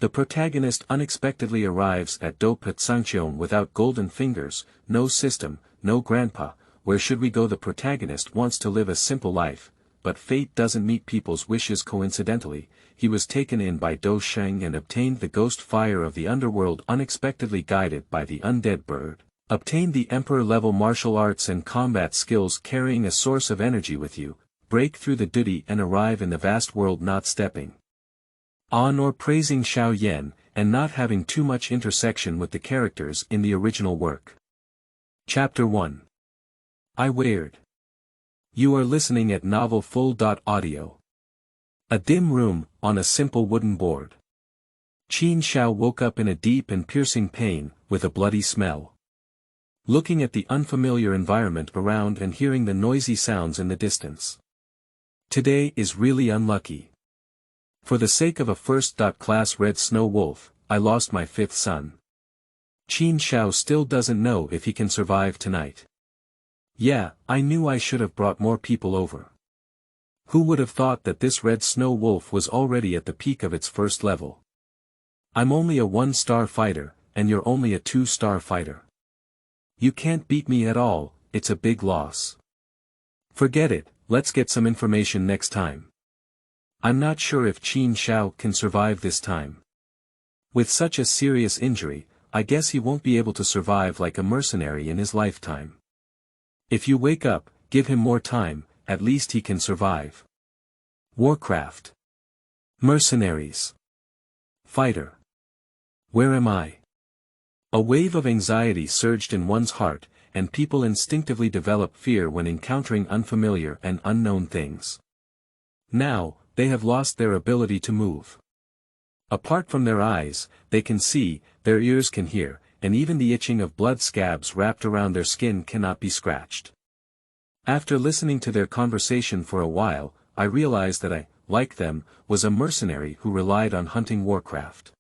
The protagonist unexpectedly arrives at Dou Po Cangqiong without golden fingers, no system, no grandpa. Where should we go? The protagonist wants to live a simple life, but fate doesn't meet people's wishes. Coincidentally, he was taken in by Dou Sheng and obtained the ghost fire of the Underworld, unexpectedly guided by the Undead Bird. Obtain the Emperor-level martial arts and combat skills carrying a source of energy with you, break through the Doudi and arrive in the vast world, not stepping on or praising Xiao Yan, and not having too much intersection with the characters in the original work. Chapter 1. I Weird. You are listening at Novel Full. Audio. A dim room, on a simple wooden board. Qin Xiao woke up in a deep and piercing pain, with a bloody smell. Looking at the unfamiliar environment around and hearing the noisy sounds in the distance. Today is really unlucky. For the sake of a first-class red snow wolf, I lost my 5th son. Qin Xiao still doesn't know if he can survive tonight. Yeah, I knew I should have brought more people over. Who would have thought that this red snow wolf was already at the peak of its first level? I'm only a 1-star fighter, and you're only a 2-star fighter. You can't beat me at all, it's a big loss. Forget it, let's get some information next time. I'm not sure if Qin Xiao can survive this time. With such a serious injury, I guess he won't be able to survive like a mercenary in his lifetime. If you wake up, give him more time, at least he can survive. Warcraft. Mercenaries. Fighter. Where am I? A wave of anxiety surged in one's heart, and people instinctively develop fear when encountering unfamiliar and unknown things. Now, they have lost their ability to move. Apart from their eyes, they can see, their ears can hear, and even the itching of blood scabs wrapped around their skin cannot be scratched. After listening to their conversation for a while, I realized that I, like them, was a mercenary who relied on hunting warcraft.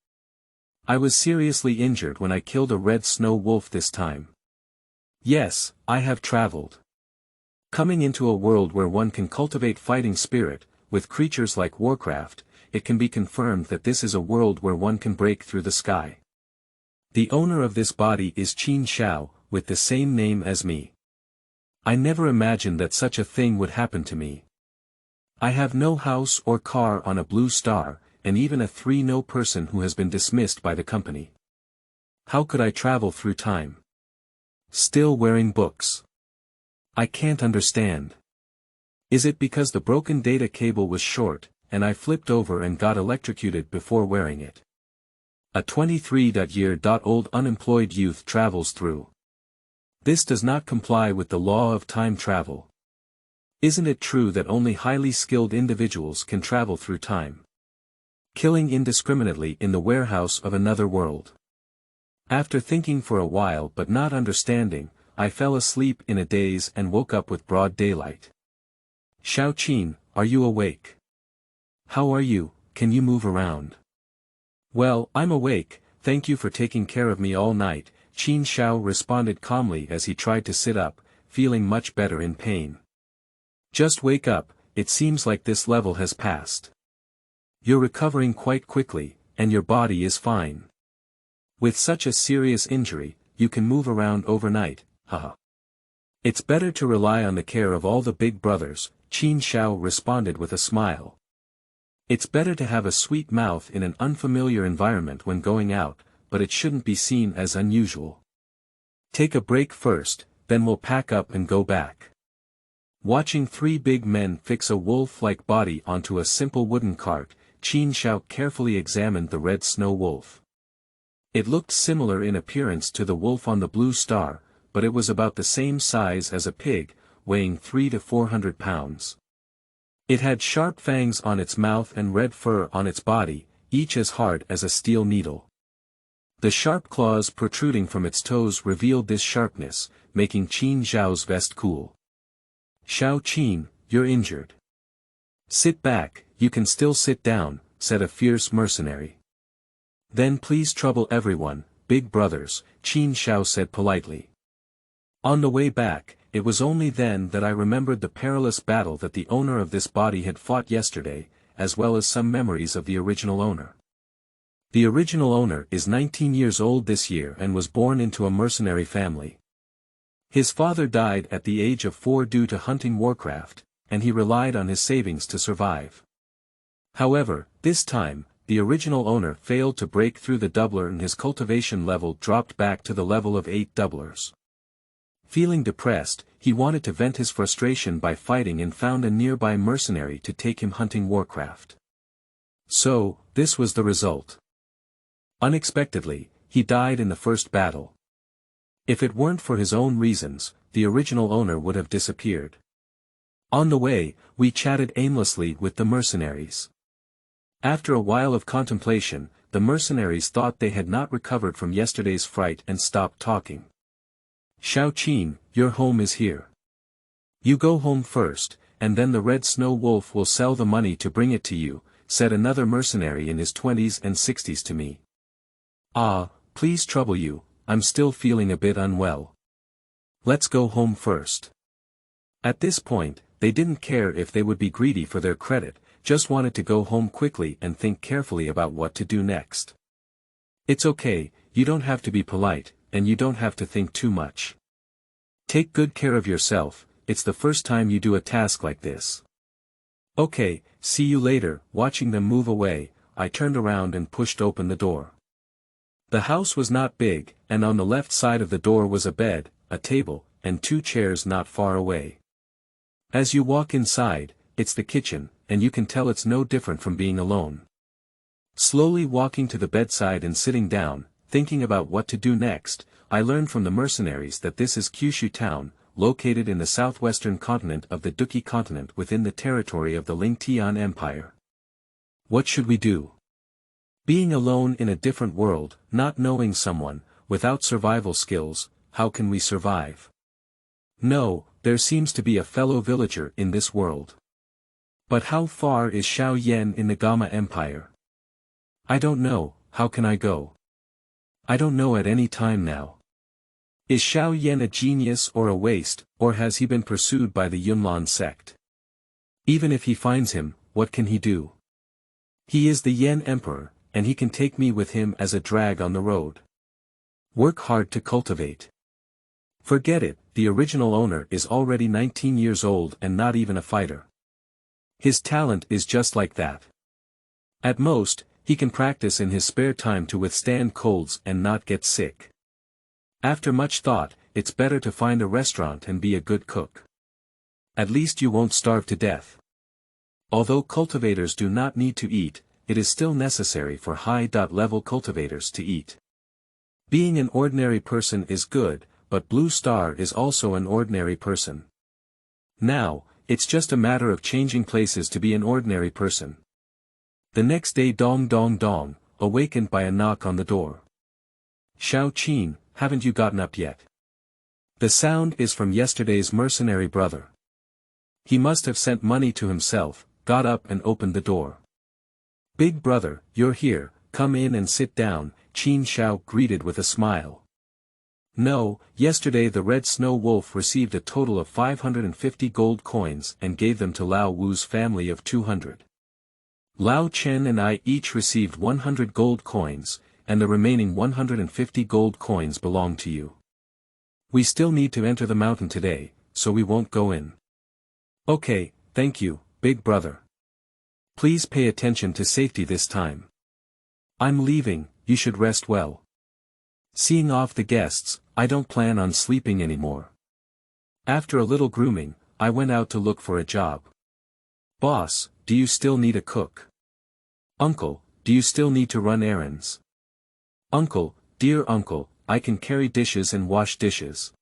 I was seriously injured when I killed a red snow wolf this time. Yes, I have traveled. Coming into a world where one can cultivate fighting spirit, with creatures like Warcraft, it can be confirmed that this is a world where one can break through the sky. The owner of this body is Qin Xiao, with the same name as me. I never imagined that such a thing would happen to me. I have no house or car on a blue star, and even a 3-no person who has been dismissed by the company. How could I travel through time? Still wearing books. I can't understand. Is it because the broken data cable was short, and I flipped over and got electrocuted before wearing it? A 23-year-old unemployed youth travels through. This does not comply with the law of time travel. Isn't it true that only highly skilled individuals can travel through time? Killing indiscriminately in the warehouse of another world. After thinking for a while but not understanding, I fell asleep in a daze and woke up with broad daylight. Xiao Qin, are you awake? How are you, can you move around? Well, I'm awake, thank you for taking care of me all night, Qin Xiao responded calmly as he tried to sit up, feeling much better in pain. Just wake up, it seems like this level has passed. You're recovering quite quickly, and your body is fine. With such a serious injury, you can move around overnight, haha. It's better to rely on the care of all the big brothers, Qin Xiao responded with a smile. It's better to have a sweet mouth in an unfamiliar environment when going out, but it shouldn't be seen as unusual. Take a break first, then we'll pack up and go back. Watching 3 big men fix a wolf-like body onto a simple wooden cart, Qin Xiao carefully examined the red snow wolf. It looked similar in appearance to the wolf on the blue star, but it was about the same size as a pig, weighing 300 to 400 pounds. It had sharp fangs on its mouth and red fur on its body, each as hard as a steel needle. The sharp claws protruding from its toes revealed this sharpness, making Qin Xiao's vest cool. Xiao Qin, you're injured. Sit back, you can still sit down, said a fierce mercenary. Then please trouble everyone, big brothers, Qin Xiao said politely. On the way back, it was only then that I remembered the perilous battle that the owner of this body had fought yesterday, as well as some memories of the original owner. The original owner is 19 years old this year and was born into a mercenary family. His father died at the age of 4 due to hunting warcraft, and he relied on his savings to survive. However, this time, the original owner failed to break through the doubler and his cultivation level dropped back to the level of 8 doublers. Feeling depressed, he wanted to vent his frustration by fighting and found a nearby mercenary to take him hunting warcraft. So, this was the result. Unexpectedly, he died in the first battle. If it weren't for his own reasons, the original owner would have disappeared. On the way, we chatted aimlessly with the mercenaries. After a while of contemplation, the mercenaries thought they had not recovered from yesterday's fright and stopped talking. Xiao Qin, your home is here. You go home first, and then the Red Snow Wolf will sell the money to bring it to you, said another mercenary in his 20s and 60s to me. Ah, please trouble you, I'm still feeling a bit unwell. Let's go home first. At this point, they didn't care if they would be greedy for their credit, just wanted to go home quickly and think carefully about what to do next. It's okay, you don't have to be polite, and you don't have to think too much. Take good care of yourself, it's the first time you do a task like this. Okay, see you later. Watching them move away, I turned around and pushed open the door. The house was not big, and on the left side of the door was a bed, a table, and 2 chairs not far away. As you walk inside, it's the kitchen, and you can tell it's no different from being alone. Slowly walking to the bedside and sitting down, thinking about what to do next, I learned from the mercenaries that this is Kyushu town, located in the southwestern continent of the Douqi continent within the territory of the Lingtian Empire. What should we do? Being alone in a different world, not knowing someone, without survival skills, how can we survive? No, there seems to be a fellow villager in this world. But how far is Xiao Yan in the Gama Empire? I don't know, how can I go? I don't know at any time now. Is Xiao Yan a genius or a waste, or has he been pursued by the Yunlan sect? Even if he finds him, what can he do? He is the Yan Emperor, and he can take me with him as a drag on the road. Work hard to cultivate. Forget it, the original owner is already 19 years old and not even a fighter. His talent is just like that. At most, he can practice in his spare time to withstand colds and not get sick. After much thought, it's better to find a restaurant and be a good cook. At least you won't starve to death. Although cultivators do not need to eat, it is still necessary for high-level cultivators to eat. Being an ordinary person is good, but Blue Star is also an ordinary person. Now, it's just a matter of changing places to be an ordinary person. The next day dong dong dong, awakened by a knock on the door. Xiao Qin, haven't you gotten up yet? The sound is from yesterday's mercenary brother. He must have sent money to himself, got up and opened the door. Big brother, you're here, come in and sit down, Qin Xiao greeted with a smile. No, yesterday the Red Snow Wolf received a total of 550 gold coins and gave them to Lao Wu's family of 200. Lao Chen and I each received 100 gold coins, and the remaining 150 gold coins belong to you. We still need to enter the mountain today, so we won't go in. Okay, thank you, big brother. Please pay attention to safety this time. I'm leaving, you should rest well. Seeing off the guests, I don't plan on sleeping anymore. After a little grooming, I went out to look for a job. Boss, do you still need a cook? Uncle, do you still need to run errands? Uncle, dear uncle, I can carry dishes and wash dishes.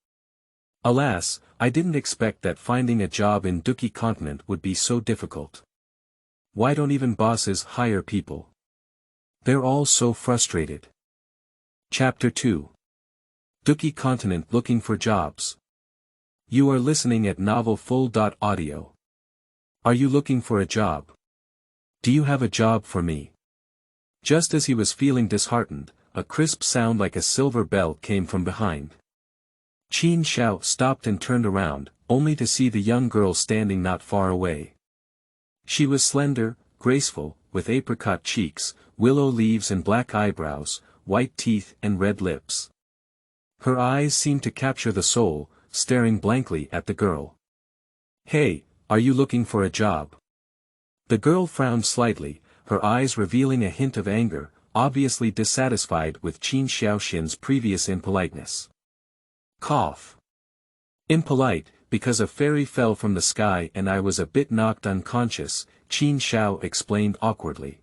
Alas, I didn't expect that finding a job in Douqi continent would be so difficult. Why don't even bosses hire people? They're all so frustrated. Chapter 2. Douqi continent looking for jobs. You are listening at novelfull.audio. Are you looking for a job? Do you have a job for me? Just as he was feeling disheartened, a crisp sound like a silver bell came from behind. Qin Xiao stopped and turned around, only to see the young girl standing not far away. She was slender, graceful, with apricot cheeks, willow leaves and black eyebrows, white teeth and red lips. Her eyes seemed to capture the soul, staring blankly at the girl. "Hey, are you looking for a job?" The girl frowned slightly, her eyes revealing a hint of anger, obviously dissatisfied with Qin Xiaoxin's previous impoliteness. Cough. Impolite, because a fairy fell from the sky and I was a bit knocked unconscious, Qin Xiao explained awkwardly.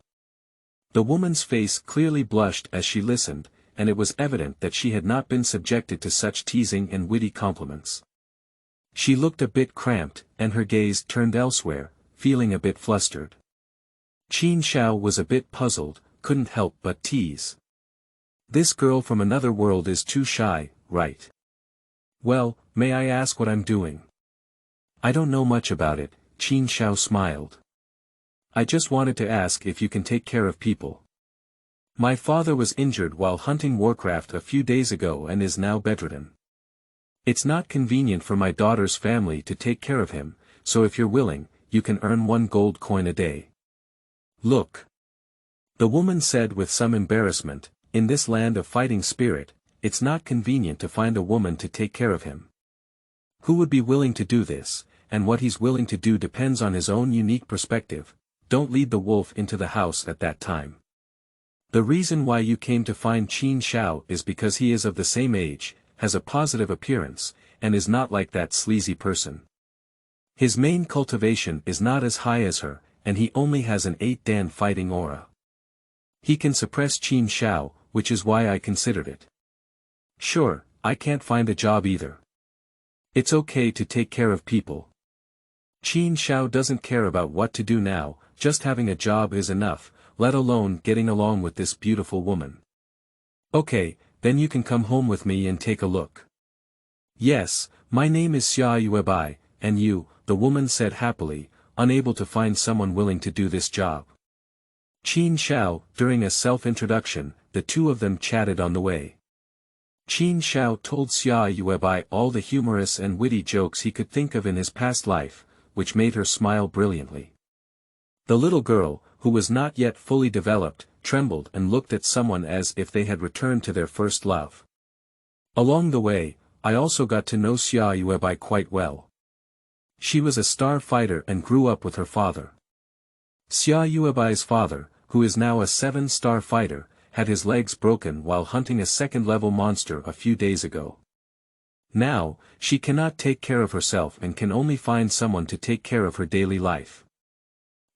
The woman's face clearly blushed as she listened, and it was evident that she had not been subjected to such teasing and witty compliments. She looked a bit cramped, and her gaze turned elsewhere, feeling a bit flustered. Qin Xiao was a bit puzzled, couldn't help but tease. This girl from another world is too shy, right? "Well, may I ask what I'm doing?" "I don't know much about it," Qin Xiao smiled. "I just wanted to ask if you can take care of people. My father was injured while hunting Warcraft a few days ago and is now bedridden. It's not convenient for my daughter's family to take care of him, so if you're willing, you can earn 1 gold coin a day." "Look," the woman said with some embarrassment, "in this land of fighting spirit, it's not convenient to find a woman to take care of him. Who would be willing to do this, and what he's willing to do depends on his own unique perspective. Don't lead the wolf into the house at that time. The reason why you came to find Qin Xiao is because he is of the same age, has a positive appearance, and is not like that sleazy person. His main cultivation is not as high as her, and he only has an 8-dan fighting aura. He can suppress Qin Xiao, which is why I considered it. Sure, I can't find a job either. It's okay to take care of people. Qin Xiao doesn't care about what to do now, just having a job is enough, let alone getting along with this beautiful woman. Okay, then you can come home with me and take a look." "Yes, my name is Xia Yuebai, and you," the woman said happily, unable to find someone willing to do this job. Qin Xiao, during a self-introduction, the two of them chatted on the way. Qin Xiao told Xia Yuebai all the humorous and witty jokes he could think of in his past life, which made her smile brilliantly. The little girl, who was not yet fully developed, trembled and looked at someone as if they had returned to their first love. Along the way, I also got to know Xia Yuebai quite well. She was a star fighter and grew up with her father. Xia Yuebai's father, who is now a 7-star fighter, had his legs broken while hunting a 2nd-level monster a few days ago. Now, she cannot take care of herself and can only find someone to take care of her daily life.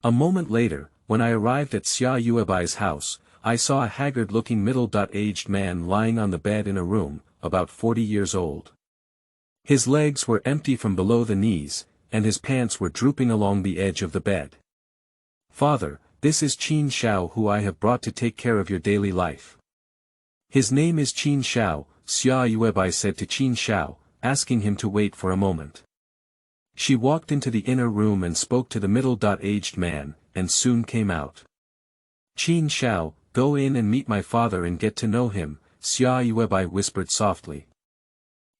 A moment later, when I arrived at Xia Yuebai's house, I saw a haggard-looking middle-aged man lying on the bed in a room, about 40 years old. His legs were empty from below the knees, and his pants were drooping along the edge of the bed. "Father, this is Qin Xiao who I have brought to take care of your daily life." "His name is Qin Xiao," Xia Yuebai said to Qin Xiao, asking him to wait for a moment. She walked into the inner room and spoke to the middle-aged man, and soon came out. "Qin Xiao, go in and meet my father and get to know him," Xia Yuebai whispered softly.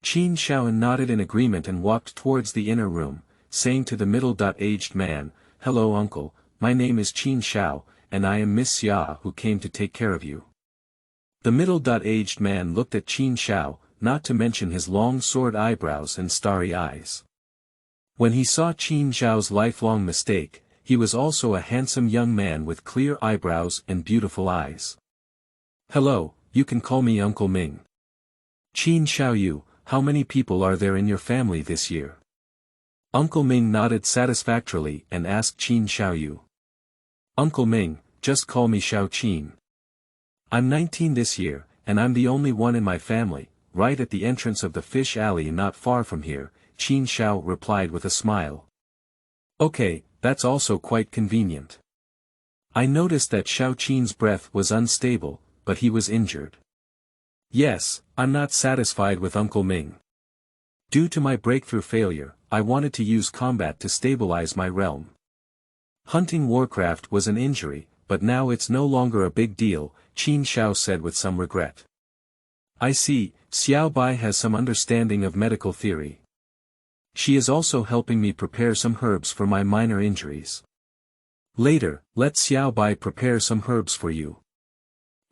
Qin Xiao nodded in agreement and walked towards the inner room, saying to the middle-aged man, "Hello uncle, my name is Qin Xiao, and I am Miss Xia who came to take care of you." The middle-aged man looked at Qin Xiao, not to mention his long sword eyebrows and starry eyes. When he saw Qin Xiao's lifelong mistake, he was also a handsome young man with clear eyebrows and beautiful eyes. "Hello, you can call me Uncle Ming." "Qin Xiaoyu, how many people are there in your family this year?" Uncle Ming nodded satisfactorily and asked Qin Xiaoyu. "Uncle Ming, just call me Xiao Qin. I'm 19 this year, and I'm the only one in my family, right at the entrance of the fish alley not far from here," Qin Xiao replied with a smile. "Okay, that's also quite convenient. I noticed that Xiao Qin's breath was unstable, but he was injured." "Yes, I'm not satisfied with Uncle Ming. Due to my breakthrough failure, I wanted to use combat to stabilize my realm. Hunting Warcraft was an injury, but now it's no longer a big deal," Qin Xiao said with some regret. "I see, Xiao Bai has some understanding of medical theory. She is also helping me prepare some herbs for my minor injuries. Later, let Xiao Bai prepare some herbs for you."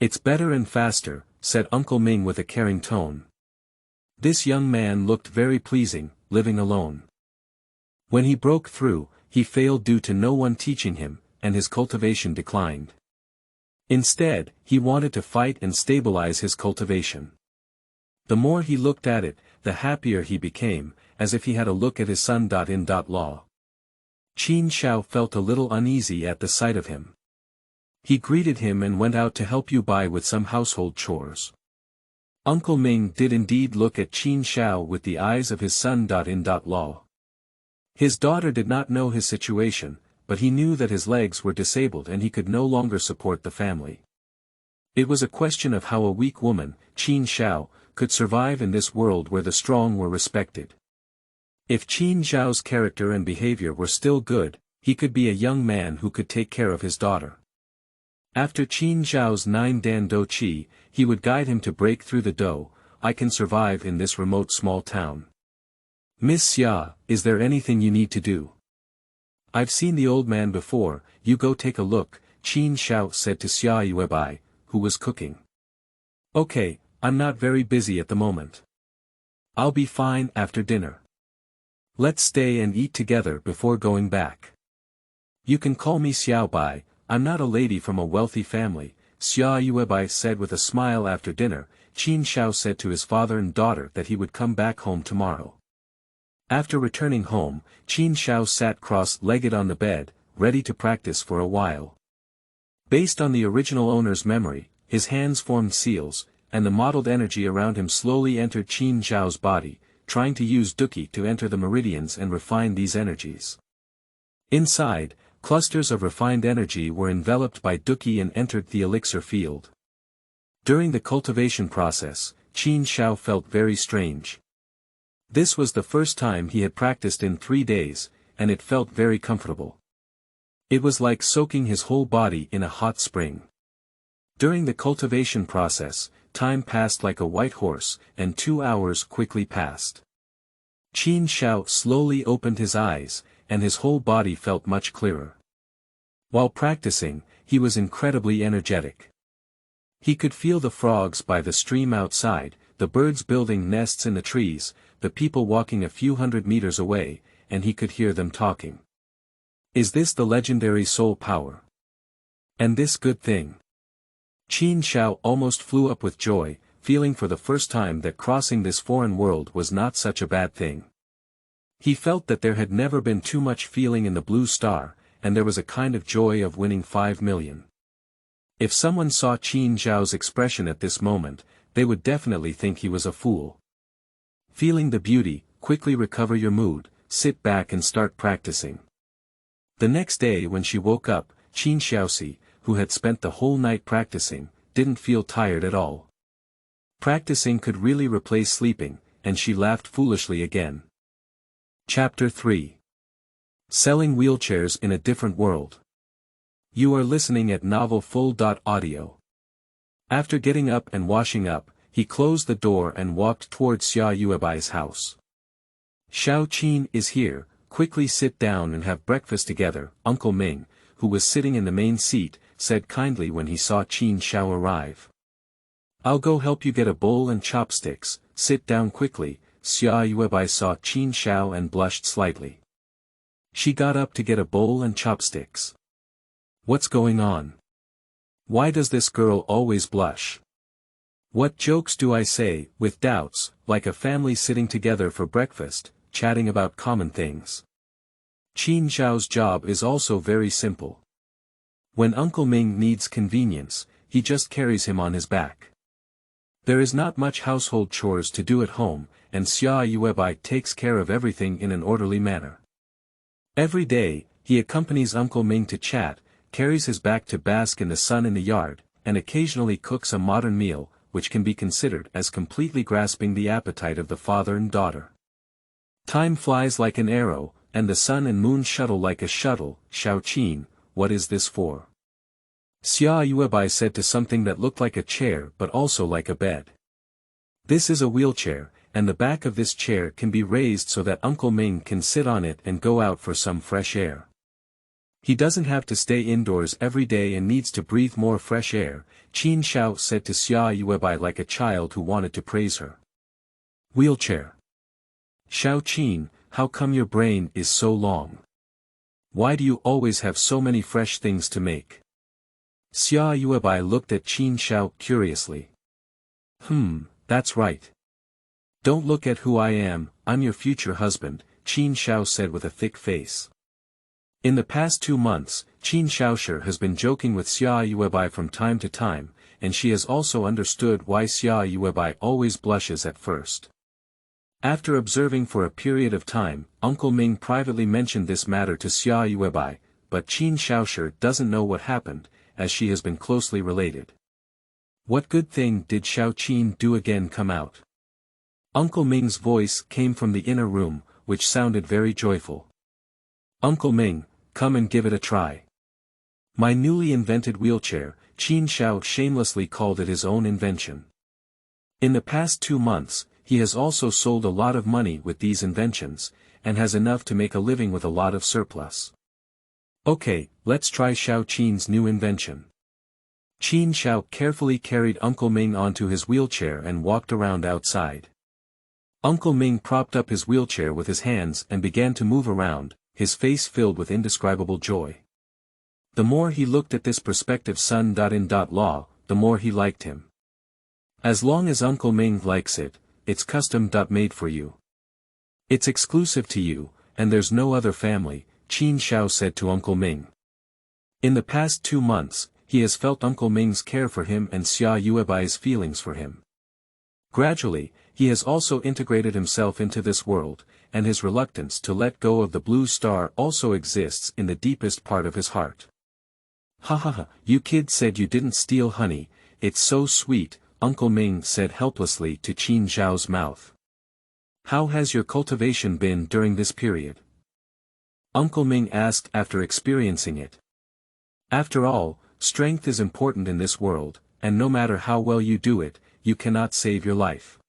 It's better and faster, said Uncle Ming with a caring tone. This young man looked very pleasing, living alone. When he broke through, he failed due to no one teaching him, and his cultivation declined. Instead, he wanted to fight and stabilize his cultivation. The more he looked at it, the happier he became, as if he had a look at his son.in.law. Qin Xiao felt a little uneasy at the sight of him. He greeted him and went out to help you by with some household chores. Uncle Ming did indeed look at Qin Xiao with the eyes of his son.in.law. His daughter did not know his situation, but he knew that his legs were disabled and he could no longer support the family. It was a question of how a weak woman, Qin Xiao, could survive in this world where the strong were respected. If Qin Xiao's character and behavior were still good, he could be a young man who could take care of his daughter. After Qin Xiao's 9-dan Douqi, he would guide him to break through the Dou. I can survive in this remote small town. Miss Xia, is there anything you need to do? I've seen the old man before, you go take a look, Qin Xiao said to Xia Yuebai, who was cooking. Okay, I'm not very busy at the moment. I'll be fine after dinner. Let's stay and eat together before going back. You can call me Xiaobai, I'm not a lady from a wealthy family, Xia Yuebai said with a smile after dinner. Qin Xiao said to his father and daughter that he would come back home tomorrow. After returning home, Qin Xiao sat cross-legged on the bed, ready to practice for a while. Based on the original owner's memory, his hands formed seals, and the modeled energy around him slowly entered Qin Xiao's body, trying to use Douqi to enter the meridians and refine these energies. Inside, clusters of refined energy were enveloped by Douqi and entered the elixir field. During the cultivation process, Qin Xiao felt very strange. This was the first time he had practiced in 3 days, and it felt very comfortable. It was like soaking his whole body in a hot spring. During the cultivation process, time passed like a white horse, and 2 hours quickly passed. Qin Xiao slowly opened his eyes, and his whole body felt much clearer. While practicing, he was incredibly energetic. He could feel the frogs by the stream outside, the birds building nests in the trees, the people walking a few hundred meters away, and he could hear them talking. Is this the legendary soul power? And this good thing? Qin Xiao almost flew up with joy, feeling for the first time that crossing this foreign world was not such a bad thing. He felt that there had never been too much feeling in the blue star, and there was a kind of joy of winning 5 million. If someone saw Qin Xiao's expression at this moment, they would definitely think he was a fool. Feeling the beauty, quickly recover your mood, sit back and start practicing. The next day when she woke up, Qin Xiaoxi, who had spent the whole night practicing, didn't feel tired at all. Practicing could really replace sleeping, and she laughed foolishly again. Chapter 3. Selling Wheelchairs in a Different World. You are listening at novelfull.audio. After getting up and washing up, he closed the door and walked towards Xia Yuebai's house. Xiao Qin is here, quickly sit down and have breakfast together, Uncle Ming, who was sitting in the main seat, said kindly when he saw Qin Xiao arrive. I'll go help you get a bowl and chopsticks, sit down quickly. Xia Yuebai saw Qin Xiao and blushed slightly. She got up to get a bowl and chopsticks. What's going on? Why does this girl always blush? What jokes do I say, with doubts, like a family sitting together for breakfast, chatting about common things? Qin Xiao's job is also very simple. When Uncle Ming needs convenience, he just carries him on his back. There is not much household chores to do at home, and Xia Yuebai takes care of everything in an orderly manner. Every day, he accompanies Uncle Ming to chat, carries his back to bask in the sun in the yard, and occasionally cooks a modern meal, which can be considered as completely grasping the appetite of the father and daughter. Time flies like an arrow, and the sun and moon shuttle like a shuttle. Xiao Qin, what is this for? Xia Yuebai said to something that looked like a chair but also like a bed. This is a wheelchair, and the back of this chair can be raised so that Uncle Ming can sit on it and go out for some fresh air. He doesn't have to stay indoors every day and needs to breathe more fresh air, Qin Xiao said to Xiao Yuebai like a child who wanted to praise her. Wheelchair. Xiao Qin, how come your brain is so long? Why do you always have so many fresh things to make? Xiao Yuebai looked at Qin Xiao curiously. That's right. Don't look at who I am, I'm your future husband, Qin Xiao said with a thick face. In the past 2 months, Qin Xiaoshi has been joking with Xiao Yuebai from time to time, and she has also understood why Xiao Yuebai always blushes at first. After observing for a period of time, Uncle Ming privately mentioned this matter to Xiao Yuebai, but Qin Xiaoshi doesn't know what happened, as she has been closely related. What good thing did Xiao Qin do again come out? Uncle Ming's voice came from the inner room, which sounded very joyful. Uncle Ming, come and give it a try. My newly invented wheelchair, Qin Xiao shamelessly called it his own invention. In the past 2 months, he has also sold a lot of money with these inventions, and has enough to make a living with a lot of surplus. Okay, let's try Xiao Qin's new invention. Qin Xiao carefully carried Uncle Ming onto his wheelchair and walked around outside. Uncle Ming propped up his wheelchair with his hands and began to move around, his face filled with indescribable joy. The more he looked at this prospective son-in-law, the more he liked him. As long as Uncle Ming likes it, it's custom-made for you. It's exclusive to you, and there's no other family, Qin Xiao said to Uncle Ming. In the past 2 months, he has felt Uncle Ming's care for him and Xiao Yuebai's feelings for him. Gradually, he has also integrated himself into this world, and his reluctance to let go of the blue star also exists in the deepest part of his heart. Ha ha ha, you kid said you didn't steal honey, it's so sweet, Uncle Ming said helplessly to Qin Xiao's mouth. How has your cultivation been during this period? Uncle Ming asked after experiencing it. After all, strength is important in this world, and no matter how well you do it, you cannot save your life.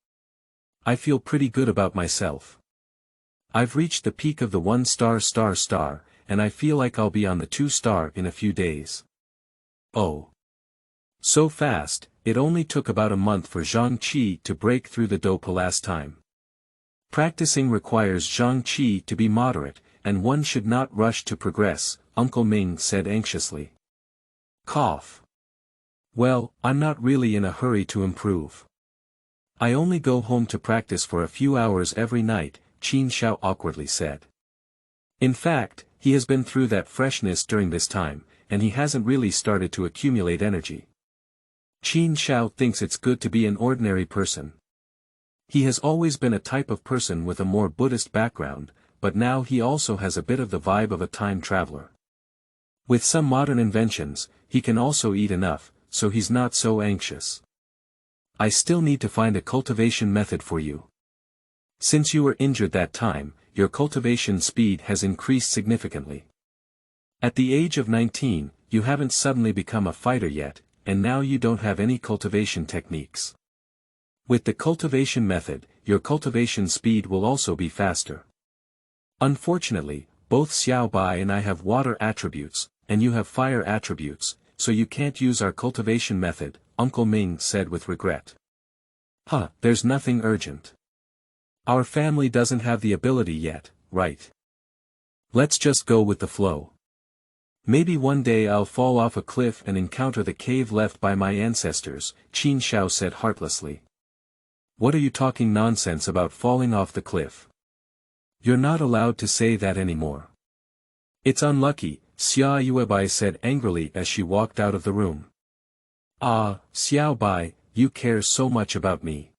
I feel pretty good about myself. I've reached the peak of the 1 star, and I feel like I'll be on the 2 star in a few days. Oh. So fast, it only took about a month for Zhang Qi to break through the Dou Po last time. Practicing requires Zhang Qi to be moderate, and one should not rush to progress, Uncle Ming said anxiously. Cough. Well, I'm not really in a hurry to improve. I only go home to practice for a few hours every night, Qin Xiao awkwardly said. In fact, he has been through that freshness during this time, and he hasn't really started to accumulate energy. Qin Xiao thinks it's good to be an ordinary person. He has always been a type of person with a more Buddhist background, but now he also has a bit of the vibe of a time traveler. With some modern inventions, he can also eat enough, so he's not so anxious. I still need to find a cultivation method for you. Since you were injured that time, your cultivation speed has increased significantly. At the age of 19, you haven't suddenly become a fighter yet, and now you don't have any cultivation techniques. With the cultivation method, your cultivation speed will also be faster. Unfortunately, both Xiao Bai and I have water attributes, and you have fire attributes, so you can't use our cultivation method, Uncle Ming said with regret. There's nothing urgent. Our family doesn't have the ability yet, right? Let's just go with the flow. Maybe one day I'll fall off a cliff and encounter the cave left by my ancestors, Qin Xiao said heartlessly. What are you talking nonsense about falling off the cliff? You're not allowed to say that anymore. It's unlucky, Xiao Yuebai said angrily as she walked out of the room. Xiao Bai, you care so much about me.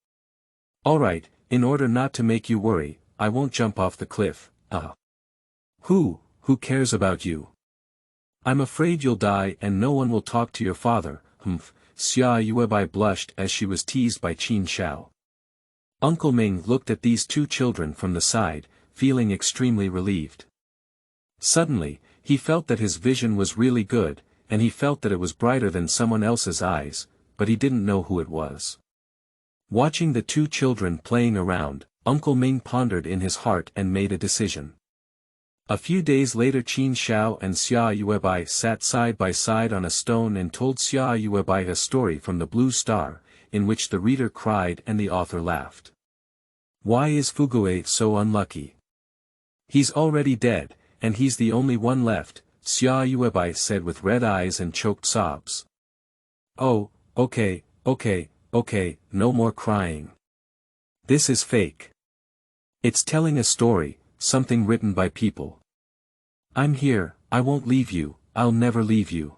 Alright, in order not to make you worry, I won't jump off the cliff. Who cares about you? I'm afraid you'll die and no one will talk to your father, Xiao Yuebai blushed as she was teased by Qin Xiao. Uncle Ming looked at these 2 children from the side, feeling extremely relieved. Suddenly, he felt that his vision was really good, and he felt that it was brighter than someone else's eyes, but he didn't know who it was. Watching the 2 children playing around, Uncle Ming pondered in his heart and made a decision. A few days later Qin Xiao and Xia Yuebai sat side by side on a stone and told Xia Yuebai a story from the Blue Star, in which the reader cried and the author laughed. Why is Fugue so unlucky? He's already dead, and he's the only one left, Xia Yuebai said with red eyes and choked sobs. Oh, okay, no more crying. This is fake. It's telling a story, something written by people. I'm here, I won't leave you, I'll never leave you.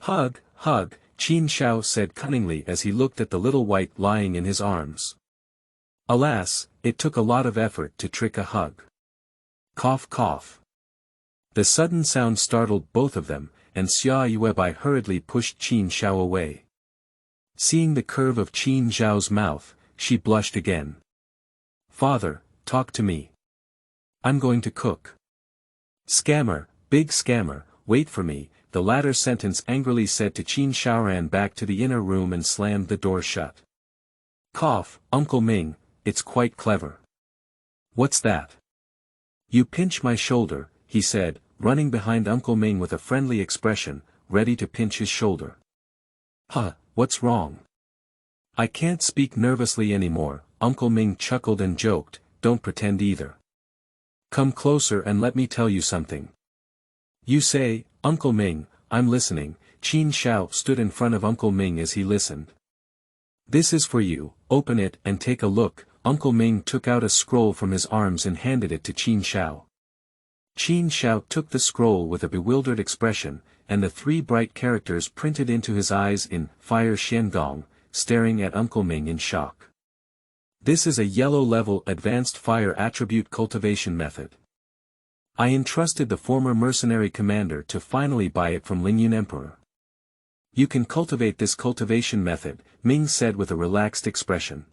Hug, Qin Xiao said cunningly as he looked at the little white lying in his arms. Alas, it took a lot of effort to trick a hug. Cough cough. The sudden sound startled both of them, and Xia Yuebai hurriedly pushed Qin Xiao away. Seeing the curve of Qin Xiao's mouth, she blushed again. Father, talk to me. I'm going to cook. Scammer, big scammer, wait for me, the latter sentence angrily said to Qin Xiao ran back to the inner room and slammed the door shut. Cough, Uncle Ming, it's quite clever. What's that? You pinch my shoulder, he said, running behind Uncle Ming with a friendly expression, ready to pinch his shoulder. Huh, what's wrong? I can't speak nervously anymore, Uncle Ming chuckled and joked, don't pretend either. Come closer and let me tell you something. You say, Uncle Ming, I'm listening. Qin Xiao stood in front of Uncle Ming as he listened. This is for you, open it and take a look. Uncle Ming took out a scroll from his arms and handed it to Qin Xiao. Qin Xiao took the scroll with a bewildered expression, and the three bright characters printed into his eyes in Fire Xiangong, staring at Uncle Ming in shock. This is a yellow-level advanced fire attribute cultivation method. I entrusted the former mercenary commander to finally buy it from Lingyun Emperor. You can cultivate this cultivation method, Ming said with a relaxed expression.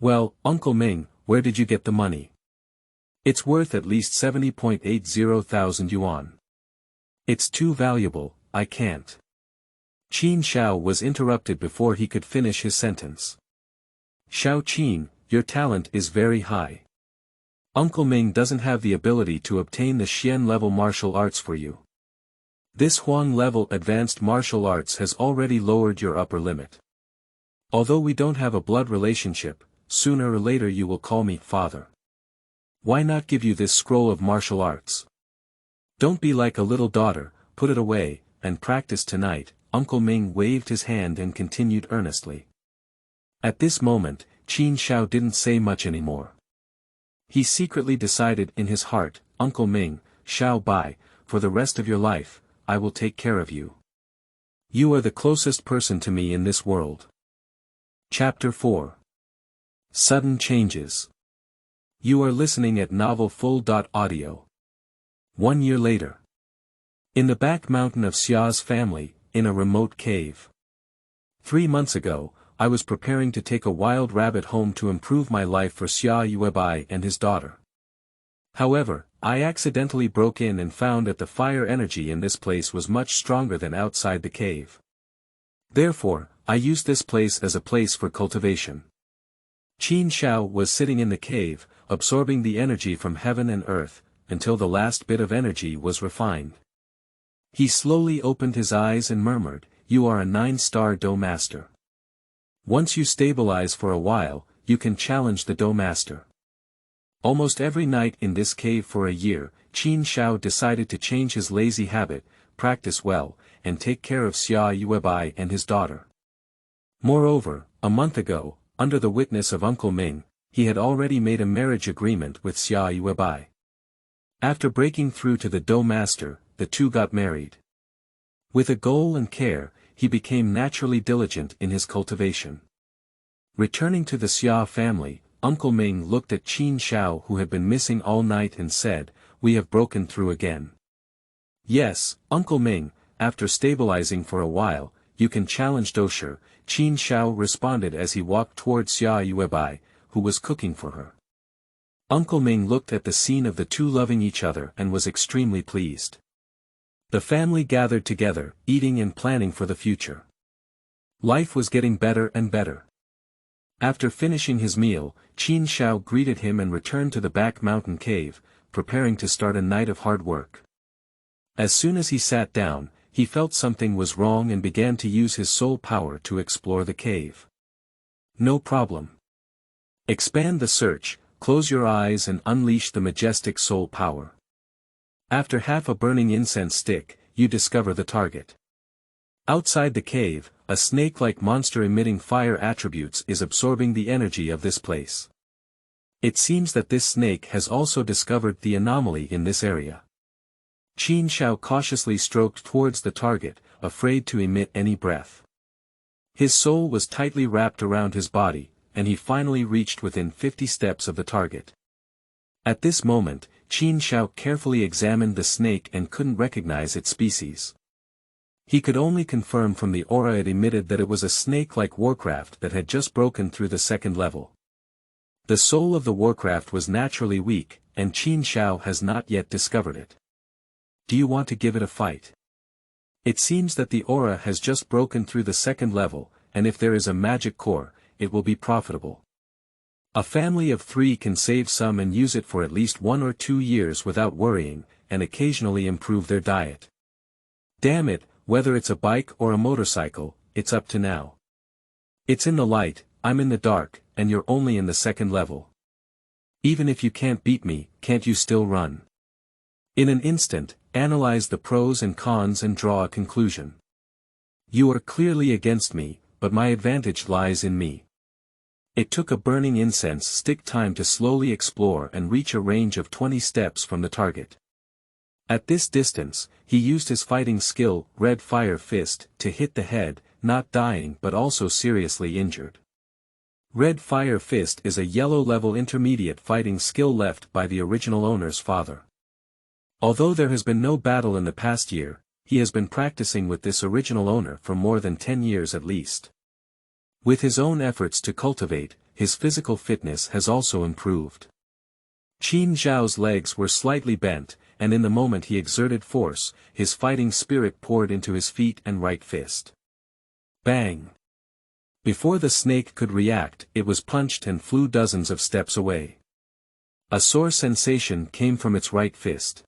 Well, Uncle Ming, where did you get the money? It's worth at least 70,8000 yuan. It's too valuable, I can't. Qin Xiao was interrupted before he could finish his sentence. Xiao Qin, your talent is very high. Uncle Ming doesn't have the ability to obtain the Xian-level martial arts for you. This Huang-level advanced martial arts has already lowered your upper limit. Although we don't have a blood relationship, sooner or later you will call me father. Why not give you this scroll of martial arts? Don't be like a little daughter, put it away, and practice tonight. Uncle Ming waved his hand and continued earnestly. At this moment, Qin Xiao didn't say much anymore. He secretly decided in his heart, Uncle Ming, Xiao Bai, for the rest of your life, I will take care of you. You are the closest person to me in this world. Chapter 4. Sudden Changes. You are listening at novelfull.audio. 1 year later. In the back mountain of Xia's family, in a remote cave. 3 months ago, I was preparing to take a wild rabbit home to improve my life for Xia Yuebai and his daughter. However, I accidentally broke in and found that the fire energy in this place was much stronger than outside the cave. Therefore, I used this place as a place for cultivation. Qin Xiao was sitting in the cave, absorbing the energy from heaven and earth, until the last bit of energy was refined. He slowly opened his eyes and murmured, "You are a 9-star Dou Master. Once you stabilize for a while, you can challenge the Dou Master." Almost every night in this cave for a year, Qin Xiao decided to change his lazy habit, practice well, and take care of Xia Yuebai and his daughter. Moreover, a month ago, under the witness of Uncle Ming, he had already made a marriage agreement with Xia Yuebai. After breaking through to the Dou Master, the two got married. With a goal and care, he became naturally diligent in his cultivation. Returning to the Xia family, Uncle Ming looked at Qin Xiao who had been missing all night and said, "We have broken through again." "Yes, Uncle Ming, after stabilizing for a while, you can challenge Dou Sheng," Qin Xiao responded as he walked toward Xia Yuebai, who was cooking for her. Uncle Ming looked at the scene of the two loving each other and was extremely pleased. The family gathered together, eating and planning for the future. Life was getting better and better. After finishing his meal, Qin Xiao greeted him and returned to the back mountain cave, preparing to start a night of hard work. As soon as he sat down, he felt something was wrong and began to use his soul power to explore the cave. No problem. Expand the search, close your eyes and unleash the majestic soul power. After half a burning incense stick, you discover the target. Outside the cave, a snake-like monster emitting fire attributes is absorbing the energy of this place. It seems that this snake has also discovered the anomaly in this area. Qin Xiao cautiously stroked towards the target, afraid to emit any breath. His soul was tightly wrapped around his body, and he finally reached within 50 steps of the target. At this moment, Qin Xiao carefully examined the snake and couldn't recognize its species. He could only confirm from the aura it emitted that it was a snake-like warcraft that had just broken through the second level. The soul of the warcraft was naturally weak, and Qin Xiao has not yet discovered it. Do you want to give it a fight? It seems that the aura has just broken through the second level, and if there is a magic core, it will be profitable. A family of 3 can save some and use it for at least 1 or 2 years without worrying, and occasionally improve their diet. Damn it, whether it's a bike or a motorcycle, it's up to now. It's in the light, I'm in the dark, and you're only in the second level. Even if you can't beat me, can't you still run? In an instant, analyze the pros and cons and draw a conclusion. You are clearly against me, but my advantage lies in me. It took a burning incense stick time to slowly explore and reach a range of 20 steps from the target. At this distance, he used his fighting skill, Red Fire Fist, to hit the head, not dying but also seriously injured. Red Fire Fist is a yellow-level intermediate fighting skill left by the original owner's father. Although there has been no battle in the past year, he has been practicing with this original owner for more than 10 years at least. With his own efforts to cultivate, his physical fitness has also improved. Qin Xiao's legs were slightly bent, and in the moment he exerted force, his fighting spirit poured into his feet and right fist. Bang! Before the snake could react, it was punched and flew dozens of steps away. A sore sensation came from its right fist.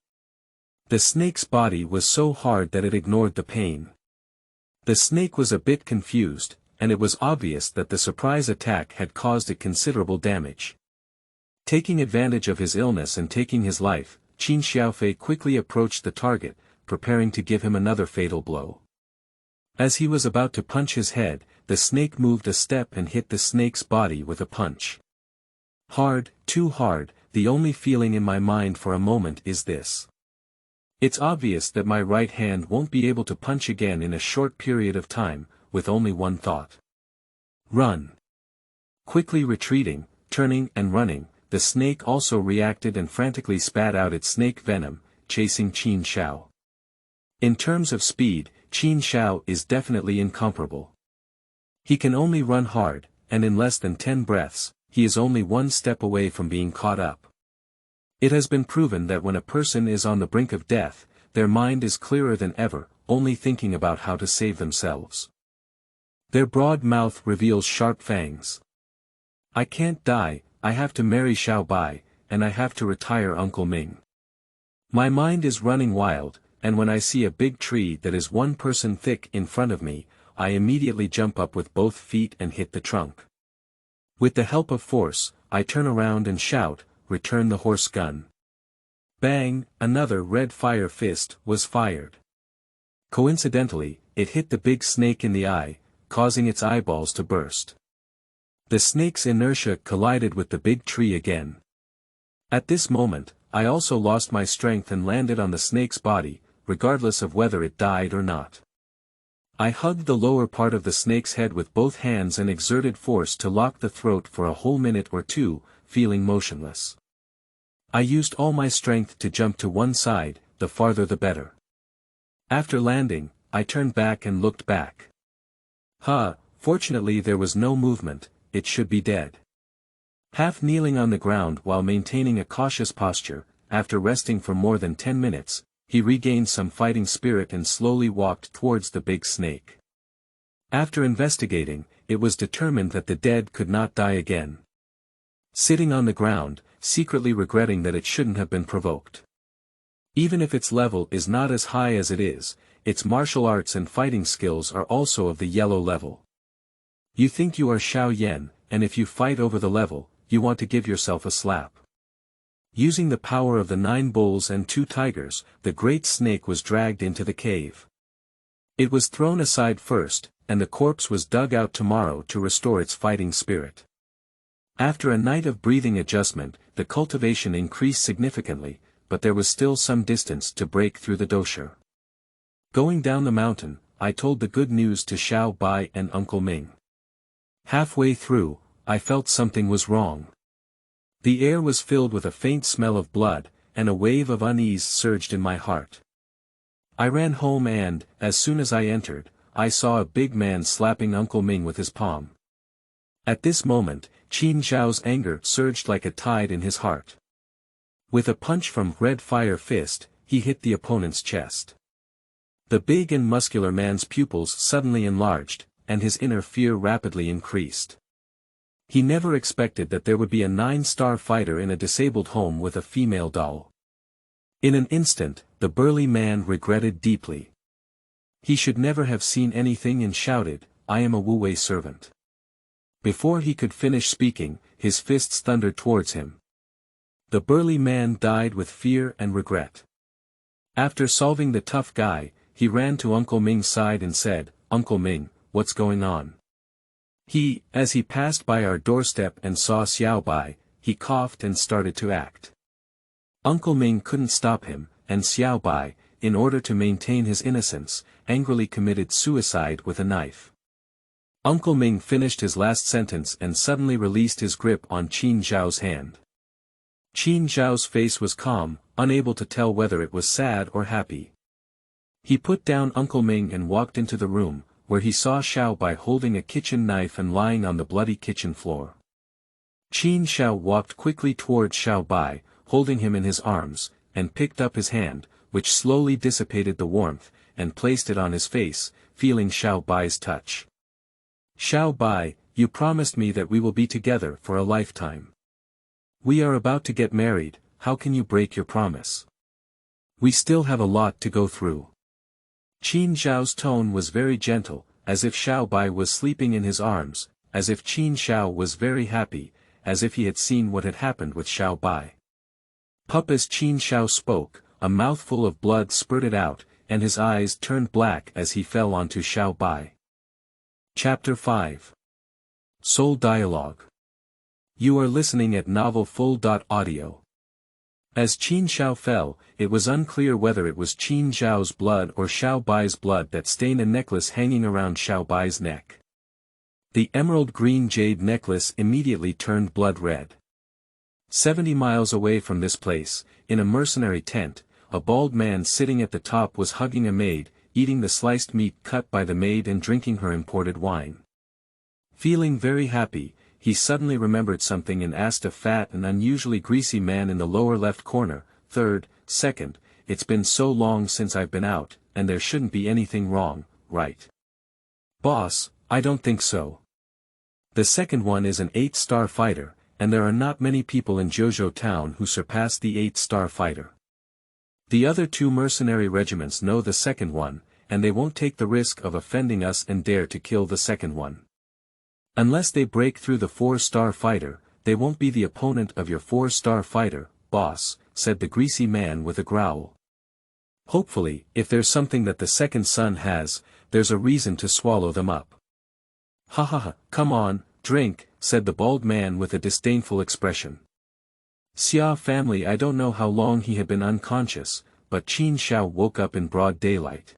The snake's body was so hard that it ignored the pain. The snake was a bit confused, and it was obvious that the surprise attack had caused it considerable damage. Taking advantage of his illness and taking his life, Qin Xiaofei quickly approached the target, preparing to give him another fatal blow. As he was about to punch his head, the snake moved a step and hit the snake's body with a punch. Hard, too hard, the only feeling in my mind for a moment is this. It's obvious that my right hand won't be able to punch again in a short period of time, with only one thought. Run. Quickly retreating, turning and running, the snake also reacted and frantically spat out its snake venom, chasing Qin Xiao. In terms of speed, Qin Xiao is definitely incomparable. He can only run hard, and in less than 10 breaths, he is only one step away from being caught up. It has been proven that when a person is on the brink of death, their mind is clearer than ever, only thinking about how to save themselves. Their broad mouth reveals sharp fangs. I can't die, I have to marry Xiao Bai, and I have to retire Uncle Ming. My mind is running wild, and when I see a big tree that is 1 person thick in front of me, I immediately jump up with both feet and hit the trunk. With the help of force, I turn around and shout, "Return the horse gun." Bang, another red fire fist was fired. Coincidentally, it hit the big snake in the eye, causing its eyeballs to burst. The snake's inertia collided with the big tree again. At this moment, I also lost my strength and landed on the snake's body, regardless of whether it died or not. I hugged the lower part of the snake's head with both hands and exerted force to lock the throat for a whole minute or two, feeling motionless. I used all my strength to jump to one side, the farther the better. After landing, I turned back and looked back. Fortunately there was no movement, it should be dead. Half kneeling on the ground while maintaining a cautious posture, after resting for more than 10 minutes, he regained some fighting spirit and slowly walked towards the big snake. After investigating, it was determined that the dead could not die again. Sitting on the ground, secretly regretting that it shouldn't have been provoked. Even if its level is not as high as it is, its martial arts and fighting skills are also of the yellow level. You think you are Xiao Yan, and if you fight over the level, you want to give yourself a slap. Using the power of the 9 bulls and 2 tigers, the great snake was dragged into the cave. It was thrown aside first, and the corpse was dug out tomorrow to restore its fighting spirit. After a night of breathing adjustment, the cultivation increased significantly, but there was still some distance to break through the dosher. Going down the mountain, I told the good news to Xiao Bai and Uncle Ming. Halfway through, I felt something was wrong. The air was filled with a faint smell of blood, and a wave of unease surged in my heart. I ran home and, as soon as I entered, I saw a big man slapping Uncle Ming with his palm. At this moment, Qin Zhao's anger surged like a tide in his heart. With a punch from Red Fire Fist, he hit the opponent's chest. The big and muscular man's pupils suddenly enlarged, and his inner fear rapidly increased. He never expected that there would be a 9-star fighter in a disabled home with a female doll. In an instant, the burly man regretted deeply. He should never have seen anything and shouted, "I am a Wu-Wei servant." Before he could finish speaking, his fists thundered towards him. The burly man died with fear and regret. After solving the tough guy, he ran to Uncle Ming's side and said, "Uncle Ming, what's going on?" As he passed by our doorstep and saw Xiao Bai, he coughed and started to act. Uncle Ming couldn't stop him, and Xiao Bai, in order to maintain his innocence, angrily committed suicide with a knife. Uncle Ming finished his last sentence and suddenly released his grip on Qin Zhao's hand. Qin Zhao's face was calm, unable to tell whether it was sad or happy. He put down Uncle Ming and walked into the room, where he saw Xiao Bai holding a kitchen knife and lying on the bloody kitchen floor. Qin Zhao walked quickly toward Xiao Bai, holding him in his arms, and picked up his hand, which slowly dissipated the warmth, and placed it on his face, feeling Xiao Bai's touch. "Xiao Bai, you promised me that we will be together for a lifetime. We are about to get married, how can you break your promise? We still have a lot to go through." Qin Zhao's tone was very gentle, as if Xiao Bai was sleeping in his arms, as if Qin Zhao was very happy, as if he had seen what had happened with Xiao Bai. As Qin Zhao spoke, a mouthful of blood spurted out, and his eyes turned black as he fell onto Xiao Bai. Chapter 5. Soul Dialogue. You are listening at novelfull.audio. As Qin Zhao fell, it was unclear whether it was Qin Zhao's blood or Xiao Bai's blood that stained a necklace hanging around Xiao Bai's neck. The emerald green jade necklace immediately turned blood red. 70 miles away from this place, in a mercenary tent, a bald man sitting at the top was hugging a maid, eating the sliced meat cut by the maid and drinking her imported wine. Feeling very happy, he suddenly remembered something and asked a fat and unusually greasy man in the lower left corner, second, "It's been so long since I've been out, and there shouldn't be anything wrong, right?" "Boss, I don't think so. The second one is an 8-star fighter, and there are not many people in Zhuzhou town who surpass the 8-star fighter. The other 2 mercenary regiments know the second one, and they won't take the risk of offending us and dare to kill the second one. Unless they break through the 4-star fighter, they won't be the opponent of your 4-star fighter, boss," said the greasy man with a growl. "Hopefully, if there's something that the second son has, there's a reason to swallow them up." "Ha ha ha, come on, drink," said the bald man with a disdainful expression. Xia family. I don't know how long he had been unconscious, but Qin Zhao woke up in broad daylight.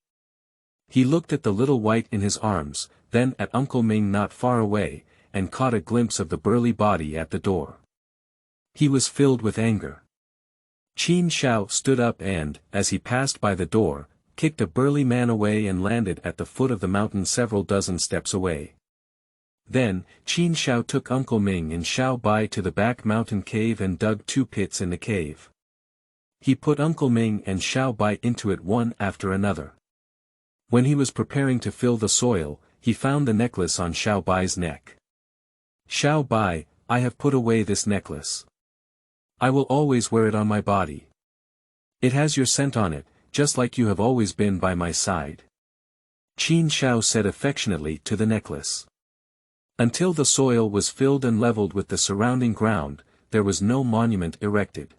He looked at the little white in his arms, then at Uncle Ming not far away, and caught a glimpse of the burly body at the door. He was filled with anger. Qin Zhao stood up and, as he passed by the door, kicked a burly man away and landed at the foot of the mountain several dozen steps away. Then, Qin Zhao took Uncle Ming and Xiao Bai to the back mountain cave and dug 2 pits in the cave. He put Uncle Ming and Xiao Bai into it one after another. When he was preparing to fill the soil, he found the necklace on Xiao Bai's neck. "Xiao Bai, I have put away this necklace. I will always wear it on my body. It has your scent on it, just like you have always been by my side. Qin Xiao said affectionately to the necklace. Until the soil was filled and leveled with the surrounding ground, there was no monument erected.